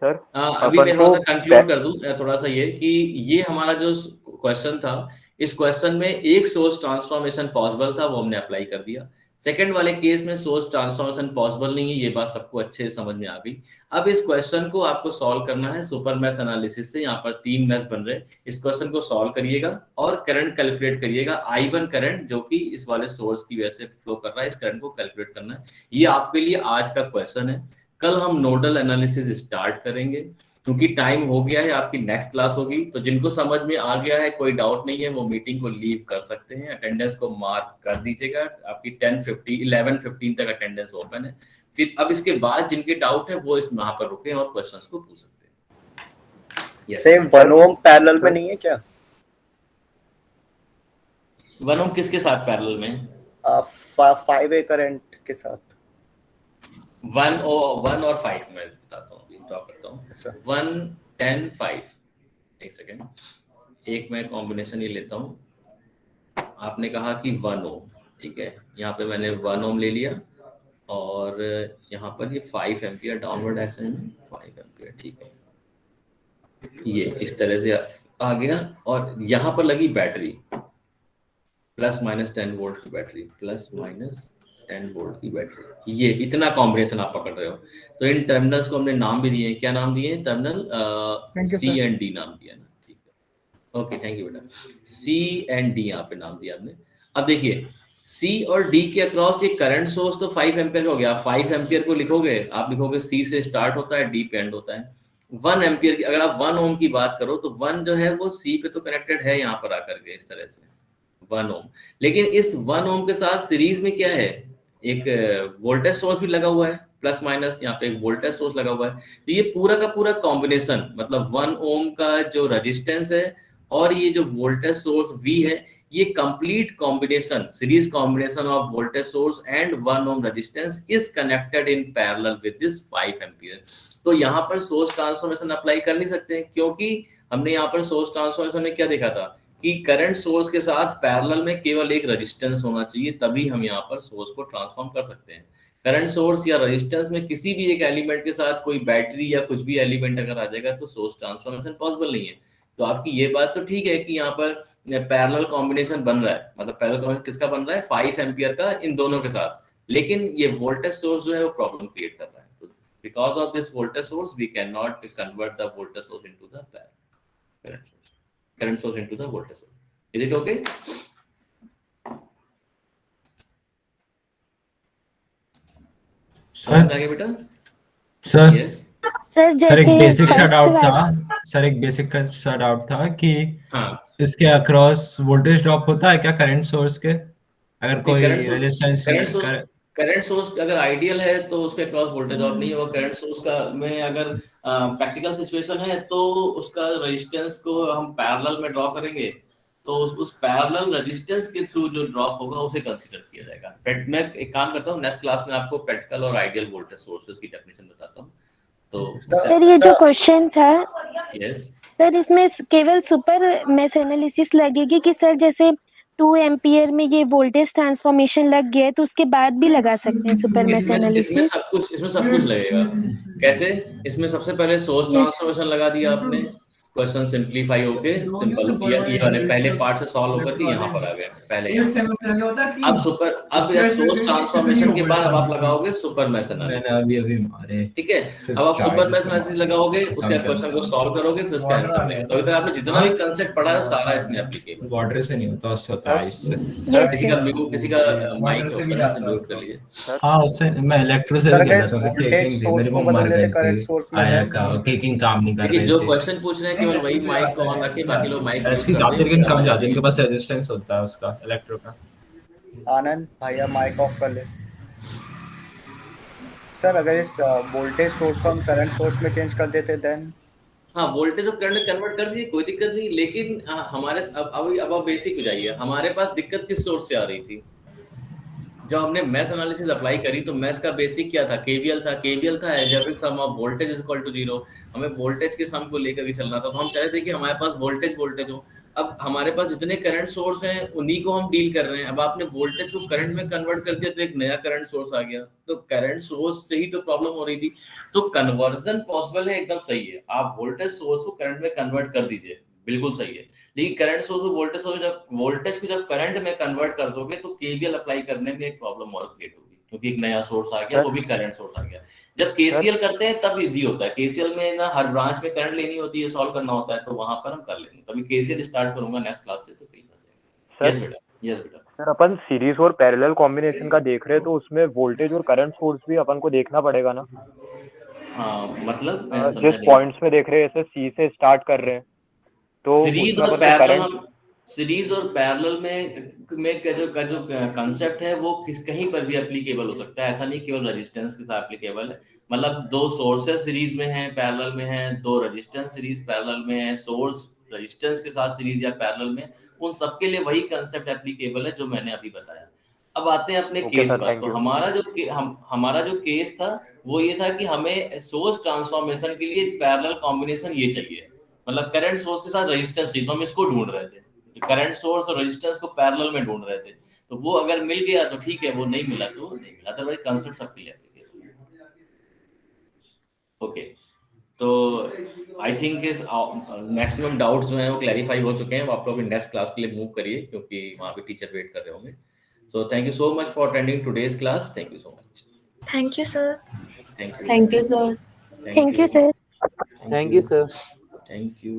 सर, अभी मैं थोड़ा सा कंक्लूड कर दूं, थोड़ा सा ये कि ये हमारा जो क्वेश्चन था, इस क्वेश्चन में एक सोर्स ट्रांसफॉर्मेशन पॉसिबल था, वो हमने अप्लाई कर दिया। सेकंड वाले केस में सोर्स ट्रांसफॉर्मेशन पॉसिबल नहीं है, ये बात सबको अच्छे से समझ में आ गई। अब इस क्वेश्चन को आपको सॉल्व करना है सुपर मैश एनालिसिस से। यहाँ पर 3 मैश बन रहे हैं, इस क्वेश्चन को सॉल्व करिएगा और करंट कैलकुलेट करिएगा। I1 करंट जो कि इस वाले सोर्स की वजह से फ्लो कर रहा है, इस करंट को कैलकुलेट करना है। ये आपके लिए आज का क्वेश्चन है। कल हम नोडल एनालिसिस स्टार्ट करेंगे, क्योंकि टाइम हो गया है, आपकी नेक्स्ट क्लास होगी। तो जिनको समझ में आ गया है, कोई डाउट नहीं है, वो मीटिंग को लीव कर सकते हैं। अटेंडेंस को मार्क कर दीजिएगा, आपकी 11:15 तक अटेंडेंस ओपन है। फिर अब इसके बाद जिनके डाउट है वो इस वहां पर रुके और क्वेश्चंस को पूछ सकते हैं। yes. सेम 1 ओम पैरेलल में नहीं है क्या? 1 ओम किसके साथ पैरेलल में? 5A करंट के साथ। 1 और 5 मैं बताता हूँ, ड्रॉ करता हूँ। 1 10 5। एक सेकेंड, एक मैं कॉम्बिनेशन ये लेता हूँ। आपने कहा कि 1 ओम, ठीक है, यहाँ पे मैंने 1 ओम ले लिया और यहाँ पर ये 5 एम्पियर डाउनवर्ड एक्शन में 5 एम्पियर, ठीक है, ये इस तरह से आ गया। और यहाँ पर लगी बैटरी ±10 वोल्ट की बैटरी, ±10 वोल्ट की बैटरी, ये इतना कॉम्बिनेशन आप पकड़ रहे हो। तो इन टर्मिनल्स को हमने नाम भी दिए, क्या नाम दिए? टर्मिनल C एंड D नाम दिया ना, ठीक है, ओके, थैंक यू बेटा। C एंड D यहाँ पे नाम दिया हमने। अब देखिए C और D के अक्रॉस ये करंट सोर्स तो 5 एम्पियर हो गया। 5 एम्पियर को लिखोगे, आप लिखोगे C से स्टार्ट होता है, D पे एंड होता है। 1 एम्पियर की अगर आप 1 ओम की बात करो तो 1 जो है वो C पे तो कनेक्टेड है यहाँ पर आकर के इस तरह से 1 ओम, लेकिन इस 1 ओम के साथ सीरीज में क्या है, एक वोल्टेज सोर्स भी लगा हुआ है, प्लस माइनस यहाँ पे एक वोल्टेज सोर्स लगा हुआ है। तो ये पूरा का पूरा कॉम्बिनेशन, मतलब 1 ओम का जो रेजिस्टेंस है और ये जो वोल्टेज सोर्स V है, ये complete combination, series combination of voltage source and 1 ohm resistance is connected in parallel with this 5 ampere. तो यहाँ पर सोर्स ट्रांसफॉर्मेशन अप्लाई कर नहीं सकते हैं, क्योंकि हमने यहाँ पर सोर्स ट्रांसफॉर्मेशन में क्या देखा था कि करंट सोर्स के साथ पैरेलल में केवल एक रेजिस्टेंस होना चाहिए, तभी हम यहाँ पर सोर्स को ट्रांसफॉर्म कर सकते हैं। करंट सोर्स या रेजिस्टेंस में किसी भी एक एलिमेंट के साथ कोई बैटरी या कुछ भी एलिमेंट अगर आ जाएगा तो सोर्स ट्रांसफॉर्मेशन पॉसिबल नहीं है। तो आपकी ये बात तो ठीक है कि यहाँ पर पैरेलल कॉम्बिनेशन बन रहा है, मतलब पैरेलल कॉम्बिनेशन किसका बन रहा है? 5 एम्पियर का इन दोनों के साथ, लेकिन ये वोल्टेज सोर्स जो है वो प्रॉब्लम क्रिएट कर रहा है। तो because of this voltage source we can not convert the voltage source into the current source into the voltage source. Is it okay? Sir आगे बेटा। Sir Yes. सर एक बेसिक सा डाउट था sir, एक बेसिक सा doubt था कि इसके अक्रॉस वोल्टेज ड्रॉप होता है क्या करंट सोर्स के? अगर कोई रेजिस्टेंस करंट सोर्स अगर आइडियल है तो उसके अक्रॉस वोल्टेज ड्रॉप नहीं होगा। करंट सोर्स का में अगर प्रैक्टिकल सिचुएशन है तो उसका रेजिस्टेंस को हम पैरेलल में ड्रॉ करेंगे, तो उस पैरेलल रेजिस्टेंस के थ्रू जो ड्रॉप होगा उसे कंसीडर किया जाएगा। मैं एक काम करता हूँ, नेक्स्ट क्लास में आपको प्रैक्टिकल और आइडियल वोल्टेज सोर्सेज की डेफिनेशन बताता हूँ। तो सर ये जो क्वेश्चन था, यस सर इसमें केवल सुपर मेश एनालिसिस लगेगी कि सर जैसे 2 एम्पियर में ये वोल्टेज ट्रांसफॉर्मेशन लग गया है तो उसके बाद भी लगा सकते हैं सुपर मेश एनालिसिस? इसमें सब कुछ लगेगा। कैसे? इसमें सबसे पहले सोर्स ट्रांसफॉर्मेशन लगा दिया आपने, क्वेश्चन सिंपलीफाई होके सिंपल ये वाले पहले पार्ट से सॉल्व होकर के यहाँ पर आ गए पहले। अब सोर्स ट्रांसफॉर्मेशन के बाद अब आप लगाओगे सुपर मेश एनालिसिस, ठीक है। अब आप सुपर मेश एनालिसिस लगाओगे, उसके क्वेश्चन को सॉल्व करोगे, फिर उसका आंसर मिलेगा। तो अभी तक आपने जितना भी कांसेप्ट पढ़ा है सारा इसमें एप्लीकेबल। वाटर से नहीं होता, उससे होता है इससे। किसी का माइक ओपन से म्यूट कर लीजिए। हाँ, उससे मैं इलेक्ट्रो से भी कर रहा था, टेकिंग थी मेरे को मर गई, आया का टेकिंग काम नहीं कर रही। जो क्वेश्चन पूछ रहे हैं केवल वही माइक को ऑन रखिए, बाकी लोग माइक ऐसे जाते लेकिन कम जाते, इनके पास रेजिस्टेंस होता है उसका इलेक्ट्रो का। आनंद भैया माइक ऑफ कर ले। सर अगर इस वोल्टेज सोर्स को हम करंट सोर्स में चेंज कर देते देन? हाँ, वोल्टेज और करंट कन्वर्ट कर दिए, कोई दिक्कत नहीं। लेकिन हमारे अब आप बेसिक हो जाइए, हमारे पास दिक्कत किस सोर्स से आ रही थी? जब हमने मैश एनालिसिस अप्लाई करी तो मैश का बेसिक क्या था? केवीएल था। केवीएल था algebraic sum of voltage is equal to 0। हमें वोल्टेज के सम को लेकर के चलना था, तो हम चाहते थे कि हमारे पास वोल्टेज हो। अब हमारे पास जितने करंट सोर्स हैं उन्हीं को हम डील कर रहे हैं। अब आपने वोल्टेज को करंट में कन्वर्ट कर दिया तो एक नया करंट सोर्स आ गया, तो करंट सोर्स से ही तो प्रॉब्लम हो रही थी। तो कन्वर्जन पॉसिबल है, एकदम सही है। आप वोल्टेज सोर्स को करंट में कन्वर्ट कर दीजिए, बिल्कुल सही है। लेकिन करंट सोर्स को वोल्टेज सोर्स, जब वोल्टेज को जब करंट में कन्वर्ट कर दोगे तो केवीएल अप्लाई करने में एक प्रॉब्लम और क्रिएट होगी, क्योंकि एक नया सोर्स आ गया, वो भी करंट सोर्स आ गया। जब केसीएल करते हैं तब इजी होता है। केसीएल में ना हर ब्रांच में करंट लेनी होती है, सॉल्व करना होता है, तो वहां पर हम कर लेंगे। तभी केसीएल स्टार्ट करूंगा नेक्स्ट क्लास से, तो ठीक हो जाएगा। यस बेटा। सर अपन सीरीज और पैरेलल कॉम्बिनेशन का देख रहे हैं तो उसमें वोल्टेज और करंट सोर्स भी अपन को देखना पड़ेगा ना? हाँ, मतलब जिस पॉइंट्स में देख रहे हैं, जैसे सी से स्टार्ट कर रहे हैं तो सीरीज और पैरेलल हम सीरीज और पैरेलल में का जो कंसेप्ट है वो कहीं पर भी एप्लीकेबल हो सकता है, ऐसा नहीं केवल रेजिस्टेंस के साथ एप्लीकेबल है। मतलब दो सोर्सेस सीरीज में हैं, पैरेलल में हैं, दो रेजिस्टेंस सीरीज पैरेलल में है, सोर्स रेजिस्टेंस के साथ सीरीज या पैरेलल में, उन सबके लिए वही कंसेप्ट एप्लीकेबल है जो मैंने अभी बताया। अब आते हैं अपने केस पर। तो हमारा जो केस था वो ये था कि हमें सोर्स ट्रांसफॉर्मेशन के लिए पैरेलल कॉम्बिनेशन ये चाहिए, मतलब करंट सोर्स के साथ रेजिस्टेंस चाहिए, तो हम इसको ढूंढ रहे थे, करंट सोर्स और रेजिस्टेंस को पैरेलल में ढूंढ रहे थे। तो वो अगर मिल गया तो ठीक है, वो नहीं मिला तो नहीं मिला, अदरवाइज कंसेप्ट सबके लिए एप्लीकेबल है। ओके, तो आई थिंक इस मैक्सिमम डाउट्स जो हैं वो क्लैरिफाई हो चुके हैं। आप लोग नेक्स्ट क्लास के लिए मूव करिए क्योंकि वहाँ पे टीचर वेट कर रहे होंगे। So thank you so much for attending today's class. Thank you so much. Thank you sir. Thank you sir. Thank you sir. Thank you sir. Thank you.